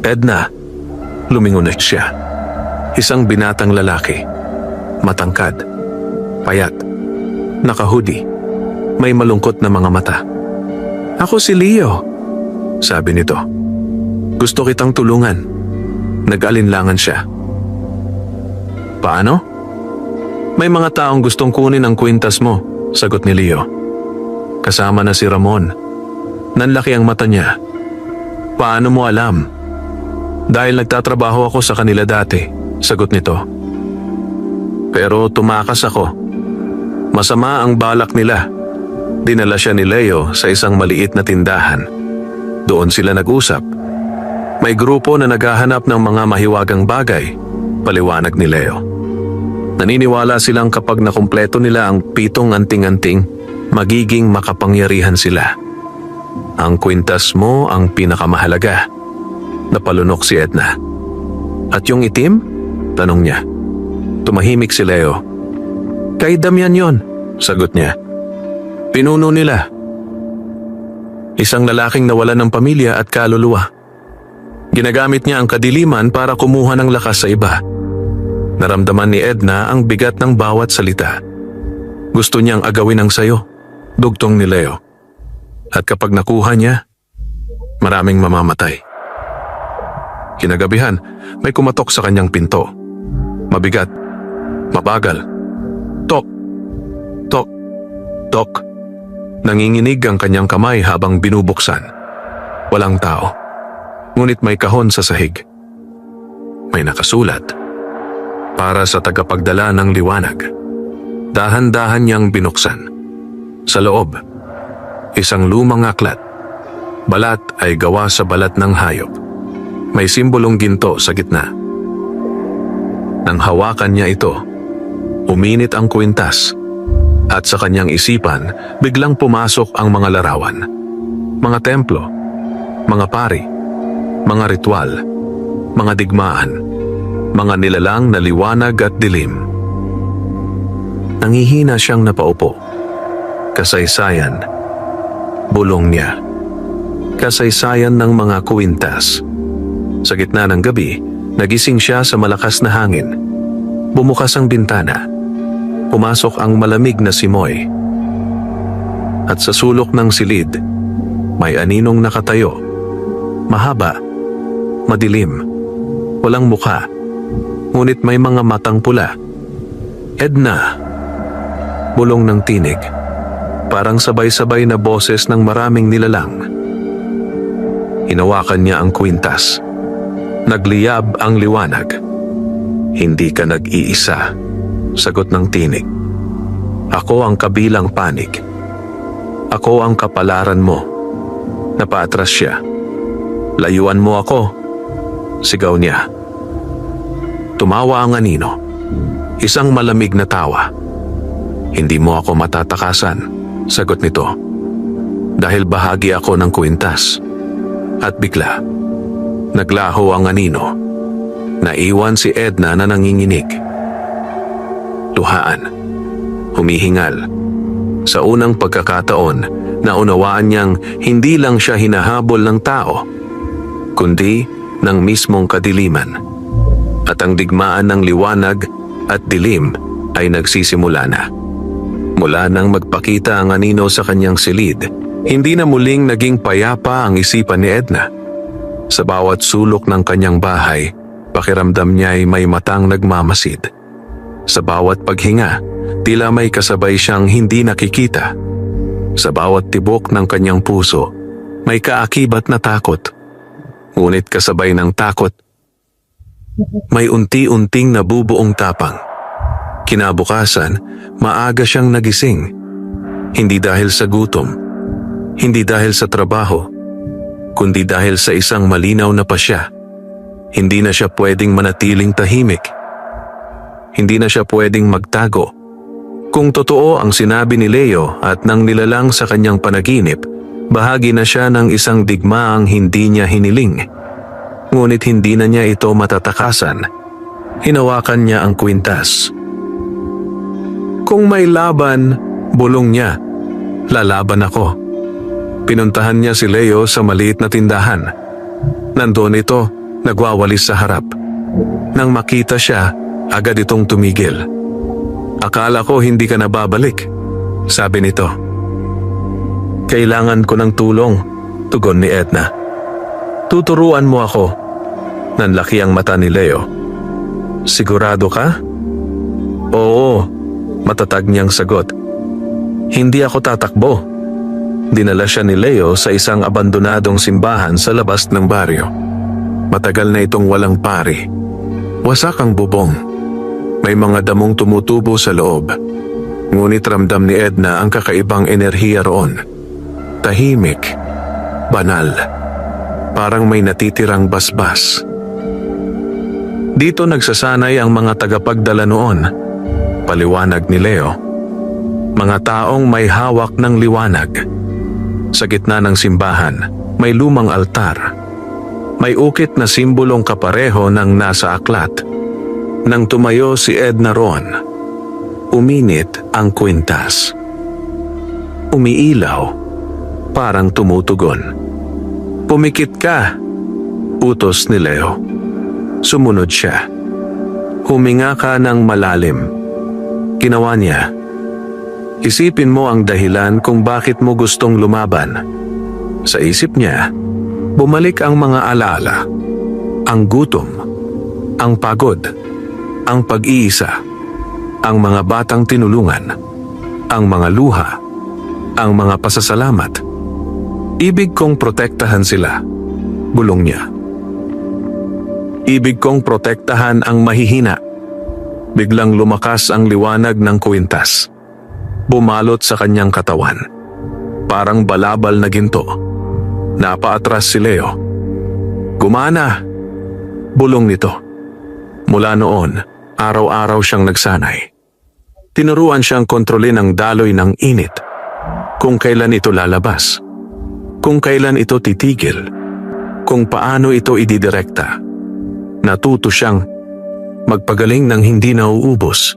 Edna, lumingon na siya. Isang binatang lalaki. Matangkad. Payat. Naka-hoodie. May malungkot na mga mata. Ako si Leo, sabi nito. Gusto kitang tulungan. Nag-alinlangan siya. Paano? May mga taong gustong kunin ang kwintas mo, sagot ni Leo. Kasama na si Ramon. Nanlaki ang mata niya. Paano mo alam? Dahil nagtatrabaho ako sa kanila dati, sagot nito. Pero tumakas ako. Masama ang balak nila. Dinala siya ni Leo sa isang maliit na tindahan. Doon sila nag-usap. May grupo na naghahanap ng mga mahiwagang bagay, paliwanag ni Leo. Naniniwala silang kapag nakumpleto nila ang 7 anting-anting, magiging makapangyarihan sila. Ang kwintas mo ang pinakamahalaga. Napalunok si Edna. At yung itim? Tanong niya. Tumahimik si Leo. Kay Damian yon, sagot niya. Pinuno nila. Isang lalaking nawalan ng pamilya at kaluluwa. Ginagamit niya ang kadiliman para kumuha ng lakas sa iba. Naramdaman ni Edna ang bigat ng bawat salita. Gusto niyang agawin ang sayo, dugtong ni Leo. At kapag nakuha niya, maraming mamamatay. Kinagabihan, may kumatok sa kanyang pinto. Mabigat, mabagal. Tok, tok, tok. Nanginginig ang kanyang kamay habang binubuksan. Walang tao. Ngunit may kahon sa sahig. May nakasulat. Para sa tagapagdala ng liwanag. Dahan-dahan niyang binuksan. Sa loob, isang lumang aklat. Balat ay gawa sa balat ng hayop. May simbolong ginto sa gitna. Nang hawakan niya ito, uminit ang kwintas. At sa kanyang isipan, biglang pumasok ang mga larawan. Mga templo, mga pari, mga ritual, mga digmaan, mga nilalang na liwanag at dilim. Nangihina siyang napaupo. Kasaysayan, bulong niya. Kasaysayan ng mga kwintas. Sa gitna ng gabi, nagising siya sa malakas na hangin. Bumukas ang bintana. Pumasok ang malamig na simoy. At sa sulok ng silid, may aninong nakatayo. Mahaba, madilim, walang mukha, ngunit may mga matang pula. Edna, bulong ng tinig, parang sabay-sabay na boses ng maraming nilalang. Hinawakan niya ang kwintas. Nagliyab ang liwanag. Hindi ka nag-iisa, sagot ng tinig. Ako ang kabilang panig. Ako ang kapalaran mo. Napaatras siya. Layuan mo ako, sigaw niya. Tumawa ang anino. Isang malamig na tawa. Hindi mo ako matatakasan, sagot nito. Dahil bahagi ako ng kwintas. At bigla, naglaho ang anino. Naiwan si Edna na nanginginig. Luhaan. Humihingal. Sa unang pagkakataon, naunawaan niyang hindi lang siya hinahabol ng tao, kundi ng mismong kadiliman. At ang digmaan ng liwanag at dilim ay nagsisimula na. Mula nang magpakita ang anino sa kanyang silid, hindi na muling naging payapa ang isipan ni Edna. Sa bawat sulok ng kanyang bahay, pakiramdam niya ay may matang nagmamasid. Sa bawat paghinga, tila may kasabay siyang hindi nakikita. Sa bawat tibok ng kanyang puso, may kaakibat na takot. Ngunit kasabay ng takot, may unti-unting nabubuong tapang. Kinabukasan, maaga siyang nagising. Hindi dahil sa gutom, hindi dahil sa trabaho, kundi dahil sa isang malinaw na pasya. Hindi na siya pwedeng manatiling tahimik. Hindi na siya pwedeng magtago. Kung totoo ang sinabi ni Leo at nang nilalang sa kanyang panaginip, bahagi na siya ng isang digmaang hindi niya hiniling. Ngunit hindi na niya ito matatakasan. Hinawakan niya ang kwintas. Kung may laban, bulong niya, lalaban ako. Pinuntahan niya si Leo sa maliit na tindahan. Nandoon ito, nagwawalis sa harap. Nang makita siya, agad itong tumigil. Akala ko hindi ka na babalik, sabi nito. Kailangan ko ng tulong, tugon ni Edna. Tuturuan mo ako. Nanlaki ang mata ni Leo. Sigurado ka? Oo, matatag niyang sagot. Hindi ako tatakbo. Dinala siya ni Leo sa isang abandonadong simbahan sa labas ng baryo. Matagal na itong walang pari. Wasak ang bubong. May mga damong tumutubo sa loob. Ngunit ramdam ni Edna ang kakaibang enerhiya roon. Tahimik, banal, parang may natitirang basbas. Dito nagsasanay ang mga tagapagdala noon. Paliwanag ni Leo. Mga taong may hawak ng liwanag. Sa gitna ng simbahan, may lumang altar. May ukit na simbolong kapareho ng nasa aklat. Nang tumayo si Edna roon, uminit ang kwintas. Umiilaw, parang tumutugon. Pumikit ka! Utos ni Leo. Sumunod siya. Huminga ka ng malalim. Ginawa niya. Isipin mo ang dahilan kung bakit mo gustong lumaban. Sa isip niya, bumalik ang mga alaala. Ang gutom, ang pagod, ang pag-iisa, ang mga batang tinulungan, ang mga luha, ang mga pasasalamat. Ibig kong protektahan sila, bulong niya. Ibig kong protektahan ang mahihina. Biglang lumakas ang liwanag ng kwintas. Bumalot sa kanyang katawan. Parang balabal na ginto. Napaatras si Leo. Gumana! Bulong nito. Mula noon, araw-araw siyang nagsanay. Tinuruan siyang kontrolin ang daloy ng init. Kung kailan ito lalabas. Kung kailan ito titigil. Kung paano ito ididirekta. Natuto siyang magpagaling ng hindi nauubos.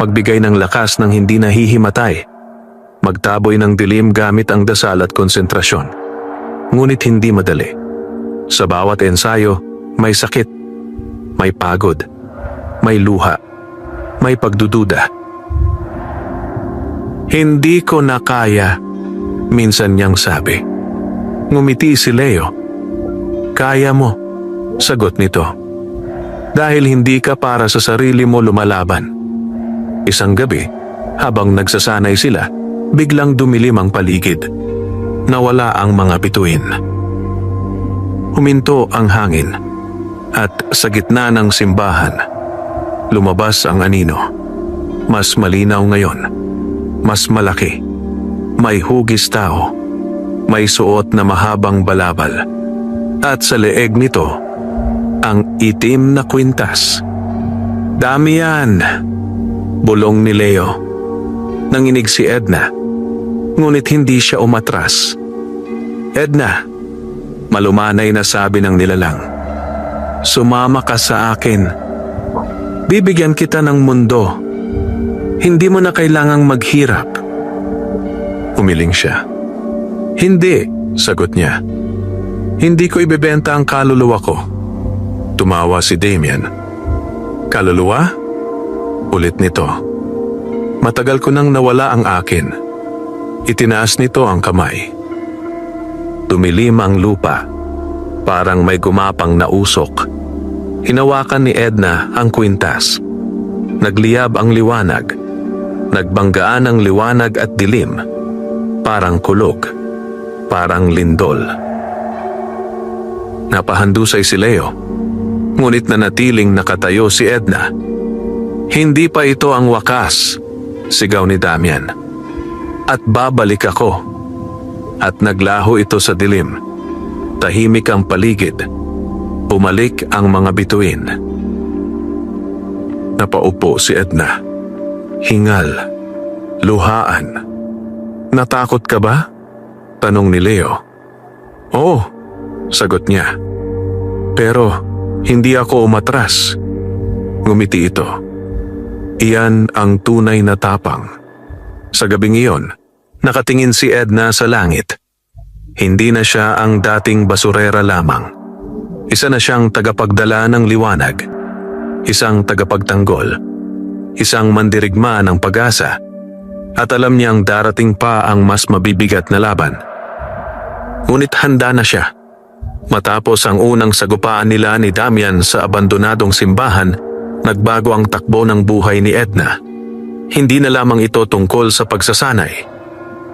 Magbigay ng lakas ng hindi nahihimatay. Magtaboy ng dilim gamit ang dasal at konsentrasyon. Ngunit hindi madali. Sa bawat ensayo, may sakit, may pagod, may luha, may pagdududa. Hindi ko na kaya, minsan niyang sabi. Ngumiti si Leo. Kaya mo, sagot nito. Dahil hindi ka para sa sarili mo lumalaban. Isang gabi, habang nagsasanay sila, biglang dumilim ang paligid. Nawala ang mga bituin. Huminto ang hangin, at sa gitna ng simbahan, lumabas ang anino. Mas malinaw ngayon, mas malaki, may hugis tao, may suot na mahabang balabal, at sa leeg nito, ang itim na kwintas. Dami yan! Bulong ni Leo. Nanginig si Edna, ngunit hindi siya umatras. Edna, malumanay na sabi ng nilalang. Sumama ka sa akin. Bibigyan kita ng mundo. Hindi mo na kailangang maghirap. Umiling siya. Hindi, sagot niya. Hindi ko ibebenta ang kaluluwa ko. Tumawa si Damian. Kaluluwa? Ulit nito. Matagal ko nang nawala ang akin. Itinaas nito ang kamay. Tumilim ang lupa. Parang may gumapang na usok. Hinawakan ni Edna ang kwintas. Nagliyab ang liwanag. Nagbanggaan ang liwanag at dilim. Parang kulog. Parang lindol. Napahandusay si Leo. Ngunit nanatiling nakatayo si Edna. Hindi pa ito ang wakas, sigaw ni Damian. At babalik ako. At naglaho ito sa dilim. Tahimik ang paligid. Bumalik ang mga bituin. Napaupo si Edna. Hingal. Luhaan. Natakot ka ba? Tanong ni Leo. Oo, sagot niya. Pero hindi ako umatras. Ngumiti ito. Iyan ang tunay na tapang. Sa gabing iyon, nakatingin si Edna sa langit. Hindi na siya ang dating basurera lamang. Isa na siyang tagapagdala ng liwanag. Isang tagapagtanggol. Isang mandirigma ng pag-asa. At alam niyang darating pa ang mas mabibigat na laban. Ngunit handa na siya. Matapos ang unang sagupaan nila ni Damian sa abandonadong simbahan, nagbago ang takbo ng buhay ni Edna. Hindi na lamang ito tungkol sa pagsasanay.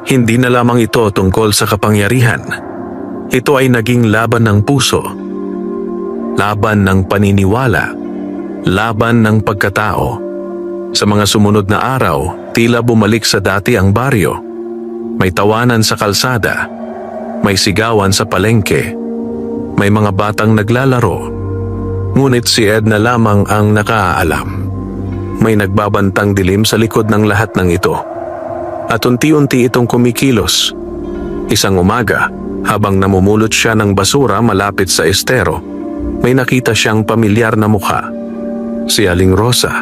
Hindi na lamang ito tungkol sa kapangyarihan. Ito ay naging laban ng puso. Laban ng paniniwala. Laban ng pagkatao. Sa mga sumunod na araw, tila bumalik sa dati ang baryo. May tawanan sa kalsada. May sigawan sa palengke. May mga batang naglalaro. Ngunit si Edna lamang ang nakaalam. May nagbabantang dilim sa likod ng lahat ng ito. At unti-unti itong kumikilos. Isang umaga, habang namumulot siya ng basura malapit sa estero, may nakita siyang pamilyar na mukha. Si Aling Rosa,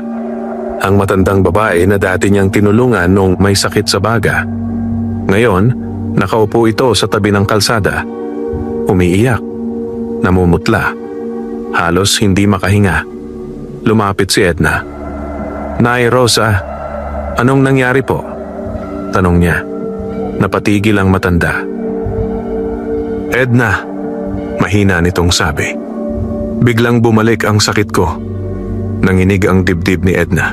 ang matandang babae na dati niyang tinulungan nung may sakit sa baga. Ngayon, nakaupo ito sa tabi ng kalsada. Umiiyak. Namumutla. Halos hindi makahinga. Lumapit si Edna. "Nay Rosa, anong nangyari po?" tanong niya. Napatigil ang matanda. "Edna," mahina nitong sabi. Biglang bumalik ang sakit ko. Nanginig ang dibdib ni Edna.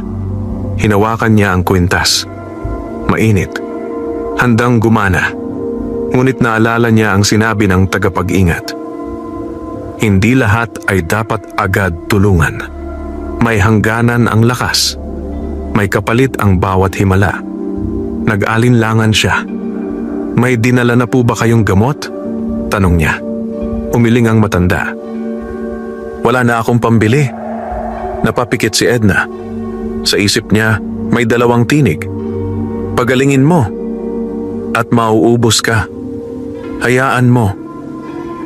Hinawakan niya ang kwintas. Mainit. Handang gumana. Ngunit naalala niya ang sinabi ng tagapag-ingat. Hindi lahat ay dapat agad tulungan. May hangganan ang lakas. May kapalit ang bawat himala. Nag-alinlangan siya. "May dinala na po ba kayong gamot?" tanong niya. Umiling ang matanda. "Wala na akong pambili." Napapikit si Edna. Sa isip niya, may dalawang tinig. "Pagalingin mo at mauubos ka. Hayaan mo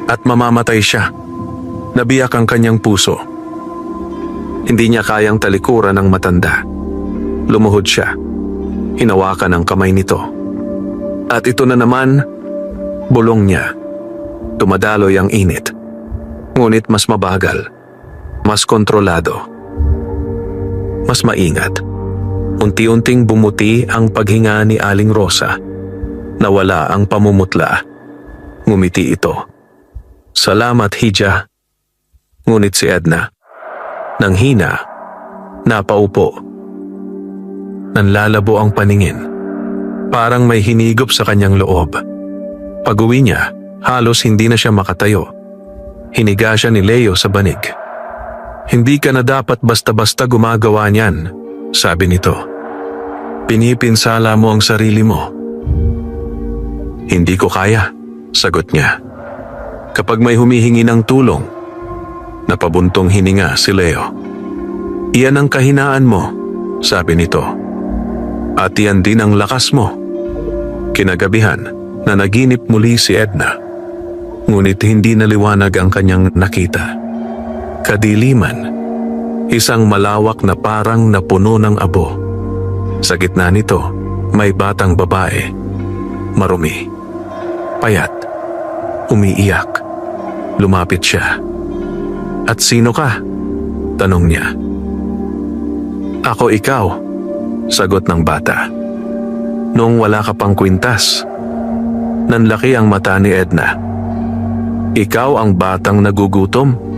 at mamamatay siya." Nabiyak ang kanyang puso. Hindi niya kayang talikuran ng matanda. Lumuhod siya. Hinawakan ang kamay nito. At ito na naman, bulong niya. Tumadaloy ang init. Ngunit mas mabagal, mas kontrolado, mas maingat. Unti-unting bumuti ang paghinga ni Aling Rosa. Nawala ang pamumutla. Ngumiti ito. "Salamat, Hija." Ngunit si Edna, nang hina, napaupo. Nanlalabo ang paningin. Parang may hinigop sa kanyang loob. Pag-uwi niya, halos hindi na siya makatayo. Hiniga siya ni Leo sa banig. "Hindi ka na dapat basta-basta gumagawa niyan," sabi nito. "Pinipinsala mo ang sarili mo." "Hindi ko kaya," sagot niya. Kapag may humihingi ng tulong, napabuntong hininga si Leo. "Iyan ang kahinaan mo," sabi nito. "At iyan din ang lakas mo." Kinagabihan, nanaginip muli si Edna. Ngunit hindi naliwanag ang kanyang nakita. Kadiliman, isang malawak na parang napuno ng abo. Sa gitna nito, may batang babae. Marumi, payat, umiiyak. Lumapit siya. "At sino ka?" tanong niya. "Ako ikaw," sagot ng bata. "Noong wala ka pang kwintas." Nanlaki ang mata ni Edna. "Ikaw ang batang nagugutom?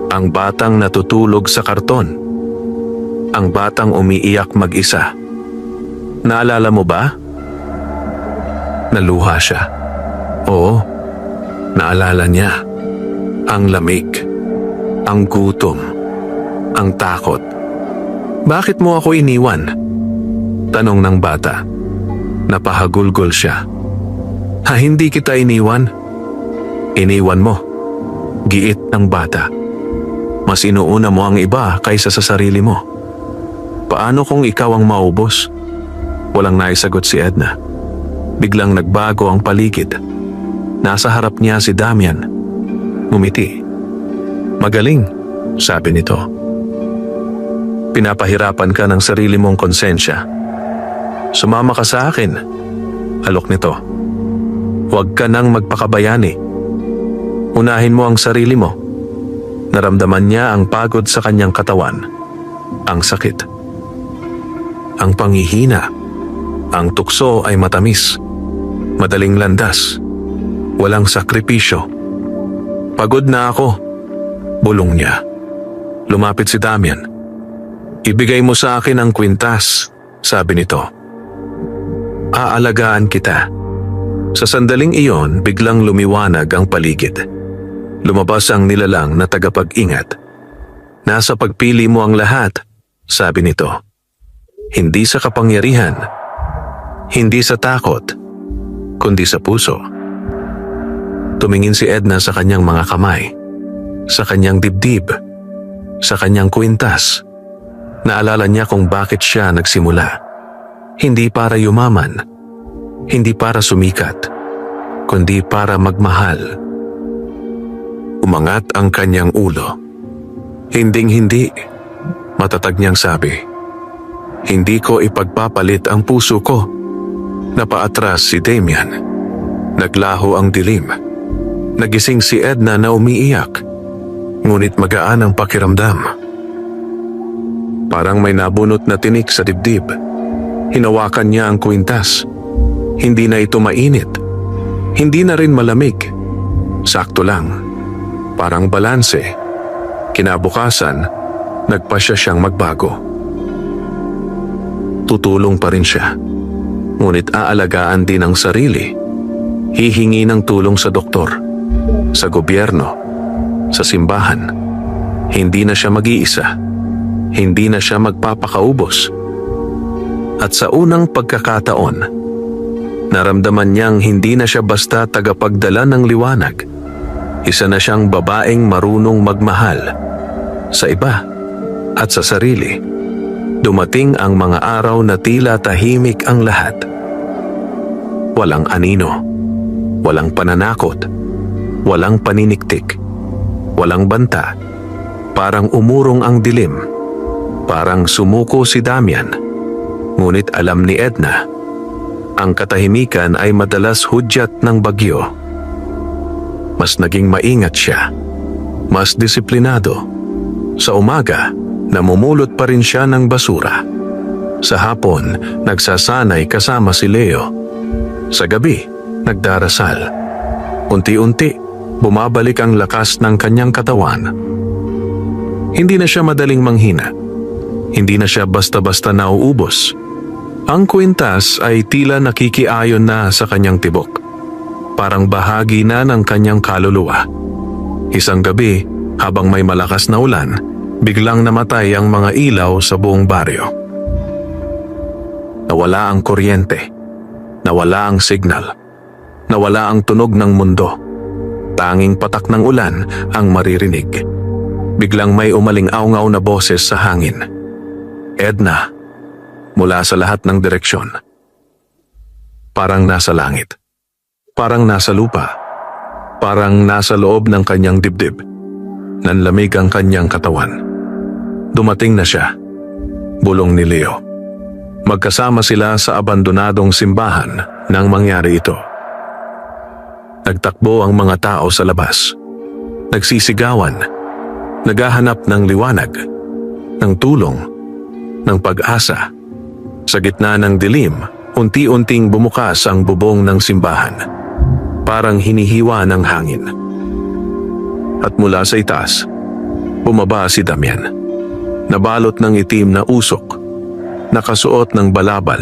Ang batang natutulog sa karton? Ang batang umiiyak mag-isa? Naalala mo ba?" Naluha siya. Oo, naalala niya. Ang lamig, ang gutom, ang takot. "Bakit mo ako iniwan?" tanong ng bata. Napahagulgol siya. Hindi kita iniwan." "Iniwan mo," giit ng bata. "Mas inuuna mo ang iba kaysa sa sarili mo. Paano kung ikaw ang maubos?" Walang naisagot si Edna. Biglang nagbago ang paligid. Nasa harap niya si Damian. Ngumiti. "Magaling," sabi nito. "Pinapahirapan ka ng sarili mong konsensya. Sumama ka sa akin." Alok nito. "Huwag ka nang magpakabayani. Unahin mo ang sarili mo." Naramdaman niya ang pagod sa kanyang katawan. Ang sakit. Ang panghihina. Ang tukso ay matamis. Madaling landas. Walang sakripisyo. "Pagod na ako," bulong niya. Lumapit si Damian. "Ibigay mo sa akin ang kwintas," sabi nito. "Aalagaan kita." Sa sandaling iyon, biglang lumiwanag ang paligid. Lumabas ang nilalang na tagapag-ingat. "Nasa pagpili mo ang lahat," sabi nito. "Hindi sa kapangyarihan, hindi sa takot, kundi sa puso." Tumingin si Edna sa kanyang mga kamay, sa kanyang dibdib, sa kanyang kwintas. Naalala niya kung bakit siya nagsimula. Hindi para yumaman, hindi para sumikat, kundi para magmahal. Umangat ang kanyang ulo. Hinding-hindi, matatag niyang sabi, "Hindi ko ipagpapalit ang puso ko." Napaatras si Damian. Naglaho ang dilim. Nagising si Edna na umiiyak, ngunit magaan ang pakiramdam. Parang may nabunot na tinik sa dibdib. Hinawakan niya ang kwintas. Hindi na ito mainit. Hindi na rin malamig. Sakto lang. Parang balanse. Kinabukasan, nagpasya siyang magbago. Tutulong pa rin siya. Ngunit aalagaan din ang sarili. Hihingi ng tulong sa doktor, sa gobyerno, sa simbahan. Hindi na siya mag-iisa. Hindi na siya magpapakaubos. At sa unang pagkakataon, naramdaman niyang hindi na siya basta tagapagdala ng liwanag. Isa na siyang babaeng marunong magmahal sa iba at sa sarili. Dumating ang mga araw na tila tahimik ang lahat. Walang anino, walang pananakot, walang paniniktik, walang banta. Parang umurong ang dilim. Parang sumuko si Damian. Ngunit alam ni Edna, ang katahimikan ay madalas hudyat ng bagyo. Mas naging maingat siya, mas disiplinado. Sa umaga, namumulot pa rin siya ng basura. Sa hapon, nagsasanay kasama si Leo. Sa gabi, nagdarasal. Unti-unti, bumabalik ang lakas ng kanyang katawan. Hindi na siya madaling manghina. Hindi na siya basta-basta nauubos. Ang kwintas ay tila nakikiayon na sa kanyang tibok. Parang bahagi na ng kanyang kaluluwa. Isang gabi, habang may malakas na ulan, biglang namatay ang mga ilaw sa buong baryo. Nawala ang kuryente. Nawala ang signal. Nawala ang tunog ng mundo. Tanging patak ng ulan ang maririnig. Biglang may umaling-awngaw na boses sa hangin. Edna, mula sa lahat ng direksyon. Parang nasa langit. Parang nasa lupa. Parang nasa loob ng kanyang dibdib. Nanlamig ang kanyang katawan. Dumating na siya. Bulong ni Leo. Magkasama sila sa abandonadong simbahan nang mangyari ito. Nagtakbo ang mga tao sa labas. Nagsisigawan. Naghahanap ng liwanag, ng tulong, ng pag-asa. Sa gitna ng dilim, unti-unting bumukas ang bubong ng simbahan. Parang hinihiwa ng hangin. At mula sa itaas, bumaba si Damian. Nabalot ng itim na usok, nakasuot ng balabal.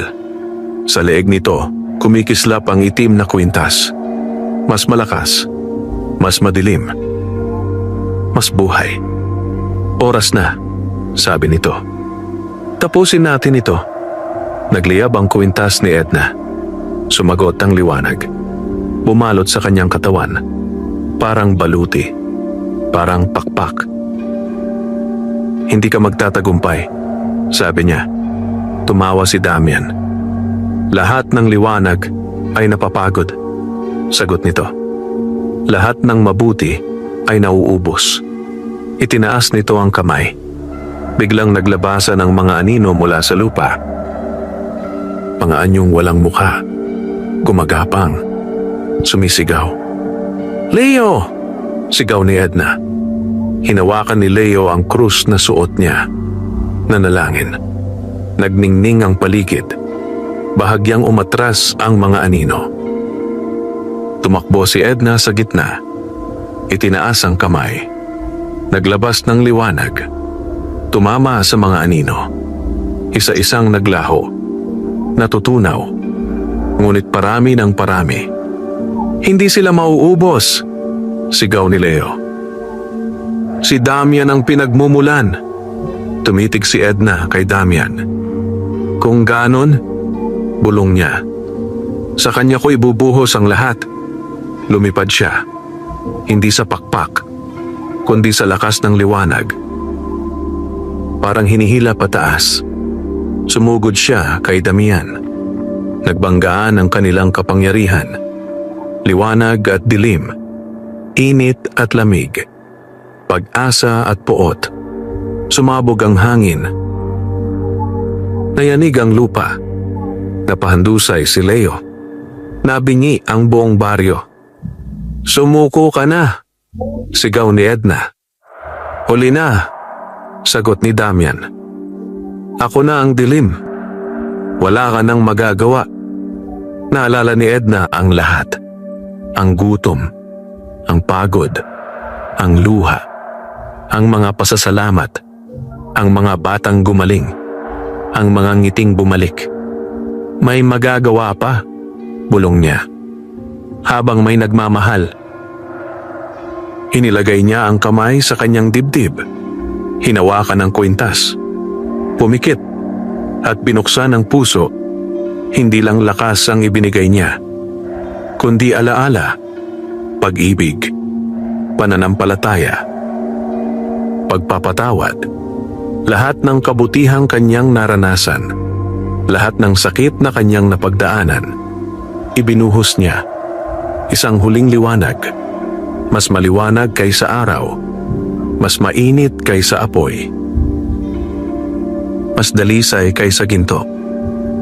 Sa leeg nito, kumikislap ang itim na kwintas. Mas malakas, mas madilim, mas buhay. Oras na, sabi nito. Tapusin natin ito. Nagliyab ang kwintas ni Edna. Sumagot ang liwanag. Bumalot sa kanyang katawan. Parang baluti. Parang pakpak. Hindi ka magtatagumpay, sabi niya. Tumawa si Damian. Lahat ng liwanag ay napapagod. Sagot nito. Lahat ng mabuti ay nauubos. Itinaas nito ang kamay. Biglang naglabasan ang mga anino mula sa lupa. Mga anyong walang mukha. Gumagapang. Sumisigaw. Leo! Sigaw ni Edna. Hinawakan ni Leo ang krus na suot niya. Nanalangin. Nagningning ang paligid. Bahagyang umatras ang mga anino. Tumakbo si Edna sa gitna. Itinaas ang kamay. Naglabas ng liwanag. Tumama sa mga anino. Isa-isang naglaho. Natutunaw. Ngunit parami ng parami. Hindi sila mauubos, sigaw ni Leo. Si Damian ang pinagmumulan. Tumitig si Edna kay Damian. Kung ganon, bulong niya. Sa kanya ko ibubuhos ang lahat. Lumipad siya. Hindi sa pakpak, kundi sa lakas ng liwanag. Parang hinihila pataas. Sumugod siya kay Damian. Nagbanggaan ang kanilang kapangyarihan. Liwanag at dilim. Init at lamig. Pag-asa at puot. Sumabog ang hangin. Nayanig ang lupa. Napahandusay si Leo. Nabingi ang buong baryo. Sumuko ka na, sigaw ni Edna. Huli na, sagot ni Damian. Ako na ang dilim. Wala ka nang magagawa. Naalala ni Edna ang lahat. Ang gutom, ang pagod, ang luha, ang mga pasasalamat, ang mga batang gumaling, ang mga ngiting bumalik. May magagawa pa, bulong niya. Habang may nagmamahal. Inilagay niya ang kamay sa kanyang dibdib. Hinawakan ang kwintas. Pumikit at binuksan ang puso. Hindi lang lakas ang ibinigay niya, kundi alaala, pag-ibig, pananampalataya, pagpapatawad, lahat ng kabutihang kanyang naranasan, lahat ng sakit na kanyang napagdaanan, ibinuhos niya. Isang huling liwanag, mas maliwanag kaysa araw, mas mainit kaysa apoy, mas dalisay kaysa ginto.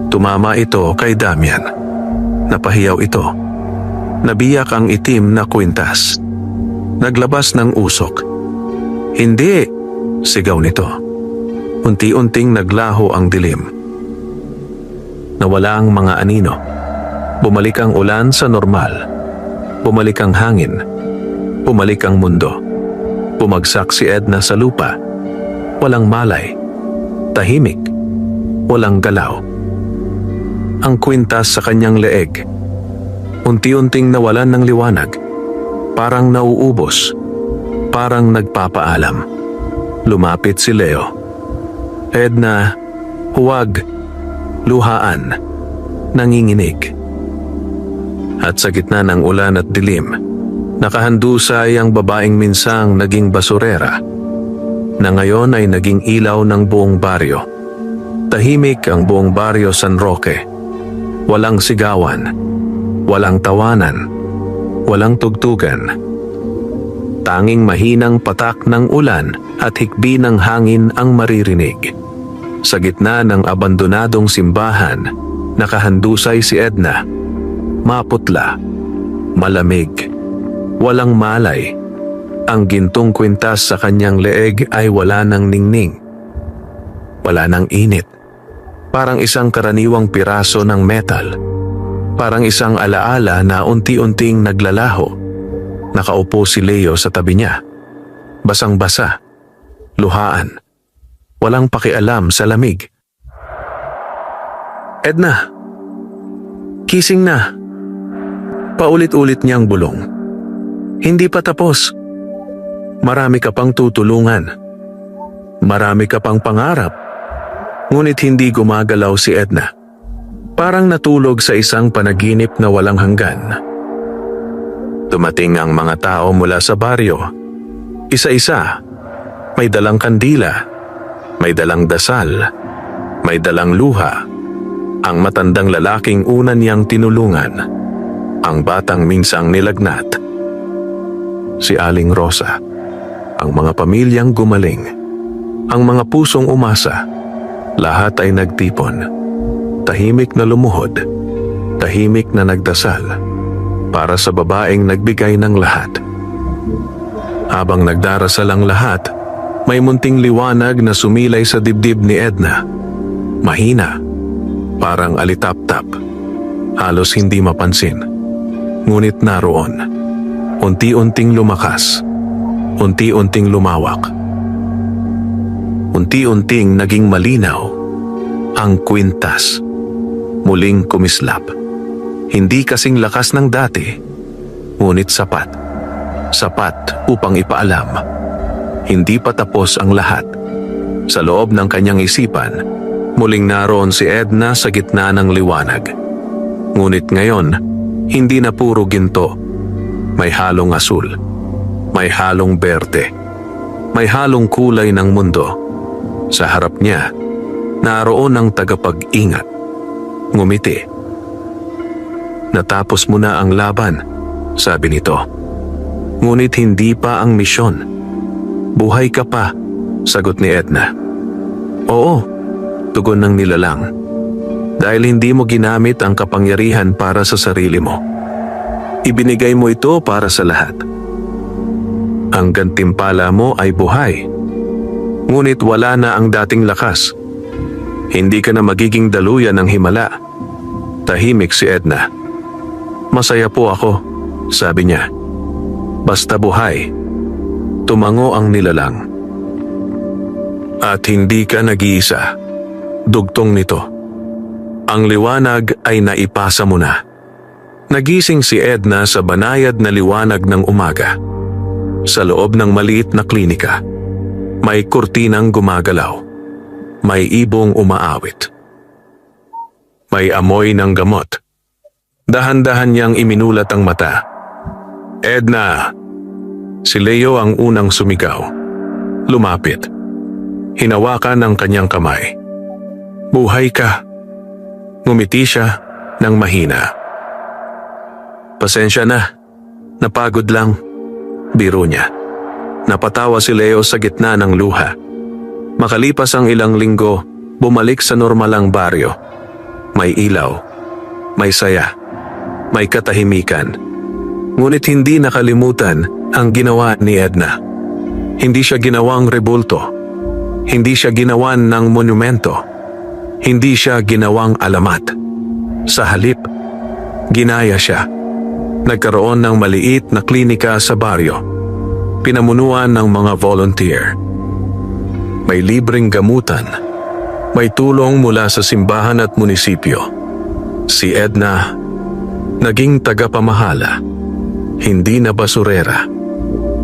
Tumama ito kay Damian. Napahiyaw ito. Nabiyak ang itim na kwintas. Naglabas ng usok. Hindi, sigaw nito. Unti-unting naglaho ang dilim. Nawala ang mga anino. Bumalik ang ulan sa normal. Bumalik ang hangin. Bumalik ang mundo. Bumagsak si Edna sa lupa. Walang malay. Tahimik. Walang galaw. Ang kwintas sa kanyang leeg. Unti-unting nawalan ng liwanag. Parang nauubos. Parang nagpapaalam. Lumapit si Leo. Edna, huwag. Luhaan. Nanginginig. At sa gitna ng ulan at dilim, nakahandusay ang babaeng minsang naging basurera, na ngayon ay naging ilaw ng buong baryo. Tahimik ang buong baryo San Roque. Walang sigawan, walang tawanan, walang tugtugan. Tanging mahinang patak ng ulan at hikbi ng hangin ang maririnig. Sa gitna ng abandonadong simbahan, nakahandusay si Edna. Maputla, malamig, walang malay. Ang gintong kwintas sa kanyang leeg ay wala ng ningning. Wala ng init. Parang isang karaniwang piraso ng metal. Parang isang alaala na unti-unting naglalaho. Nakaupo si Leo sa tabi niya. Basang-basa. Luhaan. Walang pakialam sa lamig. Edna, kising na. Paulit-ulit niyang bulong. Hindi pa tapos. Marami ka pang tutulungan. Marami ka pang pangarap. Ngunit hindi gumagalaw si Edna. Parang natulog sa isang panaginip na walang hanggan. Dumating ang mga tao mula sa baryo. Isa-isa. May dalang kandila. May dalang dasal. May dalang luha. Ang matandang lalaking una niyang tinulungan. Ang batang minsang nilagnat. Si Aling Rosa. Ang mga pamilyang gumaling. Ang mga pusong umasa. Lahat ay nagtipon. Tahimik na lumuhod. Tahimik na nagdasal. Para sa babaeng nagbigay ng lahat. Habang nagdarasal ang lahat, may munting liwanag na sumilay sa dibdib ni Edna. Mahina. Parang alitap-tap. Halos hindi mapansin. Ngunit naroon. Unti-unting lumakas. Unti-unting lumawak. Unti-unting naging malinaw. Ang kwintas. Muling kumislap. Hindi kasing lakas ng dati. Ngunit sapat. Sapat upang ipaalam. Hindi pa tapos ang lahat. Sa loob ng kanyang isipan, muling naroon si Edna sa gitna ng liwanag. Ngunit ngayon, hindi na puro ginto. May halong asul. May halong berde. May halong kulay ng mundo. Sa harap niya, naroon ang tagapag-ingat. Ngumiti. Natapos mo na ang laban, sabi nito. Ngunit hindi pa ang misyon. Buhay ka pa, sagot ni Edna. Oo, tugon ng nilalang. Dahil hindi mo ginamit ang kapangyarihan para sa sarili mo. Ibinigay mo ito para sa lahat. Ang gantimpala mo ay buhay. Ngunit wala na ang dating lakas. Hindi ka na magiging daluyan ng himala. Tahimik si Edna. Masaya po ako, sabi niya. Basta buhay. Tumango ang nilalang. At hindi ka nag-iisa. Dugtong nito. Ang liwanag ay naipasa mo na. Nagising si Edna sa banayad na liwanag ng umaga. Sa loob ng maliit na klinika, may kurtinang gumagalaw. May ibong umaawit. May amoy ng gamot. Dahan-dahan niyang iminulat ang mata. Edna! Si Leo ang unang sumigaw. Lumapit. Hinawakan ang kanyang kamay. Buhay ka. Ngumiti siya ng mahina. Pasensya na. Napagod lang. Biro niya. Napatawa si Leo sa gitna ng luha. Makalipas ang ilang linggo, bumalik sa normalang baryo. May ilaw. May saya. May katahimikan. Ngunit hindi nakalimutan ang ginawa ni Edna. Hindi siya ginawang rebulto. Hindi siya ginawan ng monumento. Hindi siya ginawang alamat. Sa halip, ginaya siya. Nagkaroon ng maliit na klinika sa baryo. Pinamunuan ng mga volunteer. May libreng gamutan. May tulong mula sa simbahan at munisipyo. Si Edna, naging tagapamahala. Hindi na basurera.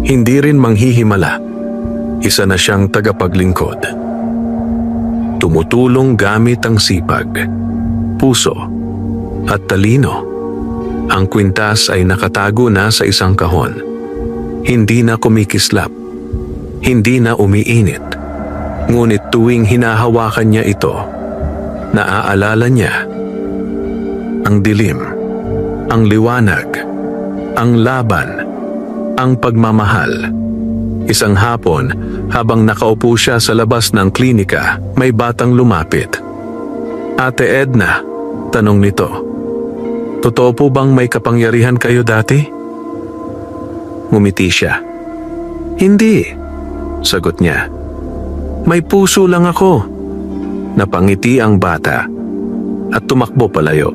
Hindi rin manghihimala. Isa na siyang tagapaglingkod. Tumutulong gamit ang sipag, puso, at talino. Ang kwintas ay nakatago na sa isang kahon. Hindi na kumikislap. Hindi na umiinit. Ngunit tuwing hinahawakan niya ito, naaalala niya ang dilim, ang liwanag, ang laban, ang pagmamahal. Isang hapon, habang nakaupo siya sa labas ng klinika, may batang lumapit. Ate Edna, tanong nito, totoo po bang may kapangyarihan kayo dati? Ngumiti siya. Hindi, sagot niya. May puso lang ako. Napangiti ang bata at tumakbo palayo.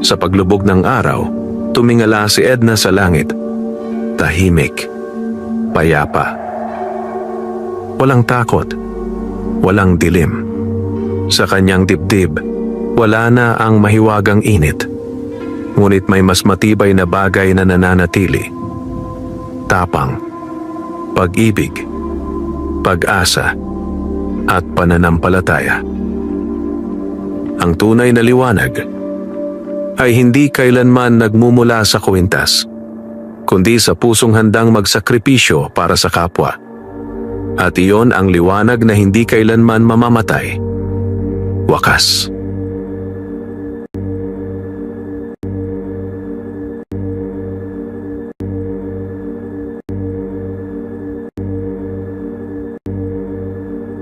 Sa paglubog ng araw, tumingala si Edna sa langit. Tahimik. Payapa. Walang takot. Walang dilim. Sa kanyang dibdib, wala na ang mahiwagang init. Ngunit may mas matibay na bagay na nananatili. Tapang. Pag-ibig. Pag-asa. At pananampalataya. Ang tunay na liwanag ay hindi kailanman nagmumula sa kwintas, kundi sa pusong handang magsakripisyo para sa kapwa. At iyon ang liwanag na hindi kailanman mamamatay. Wakas.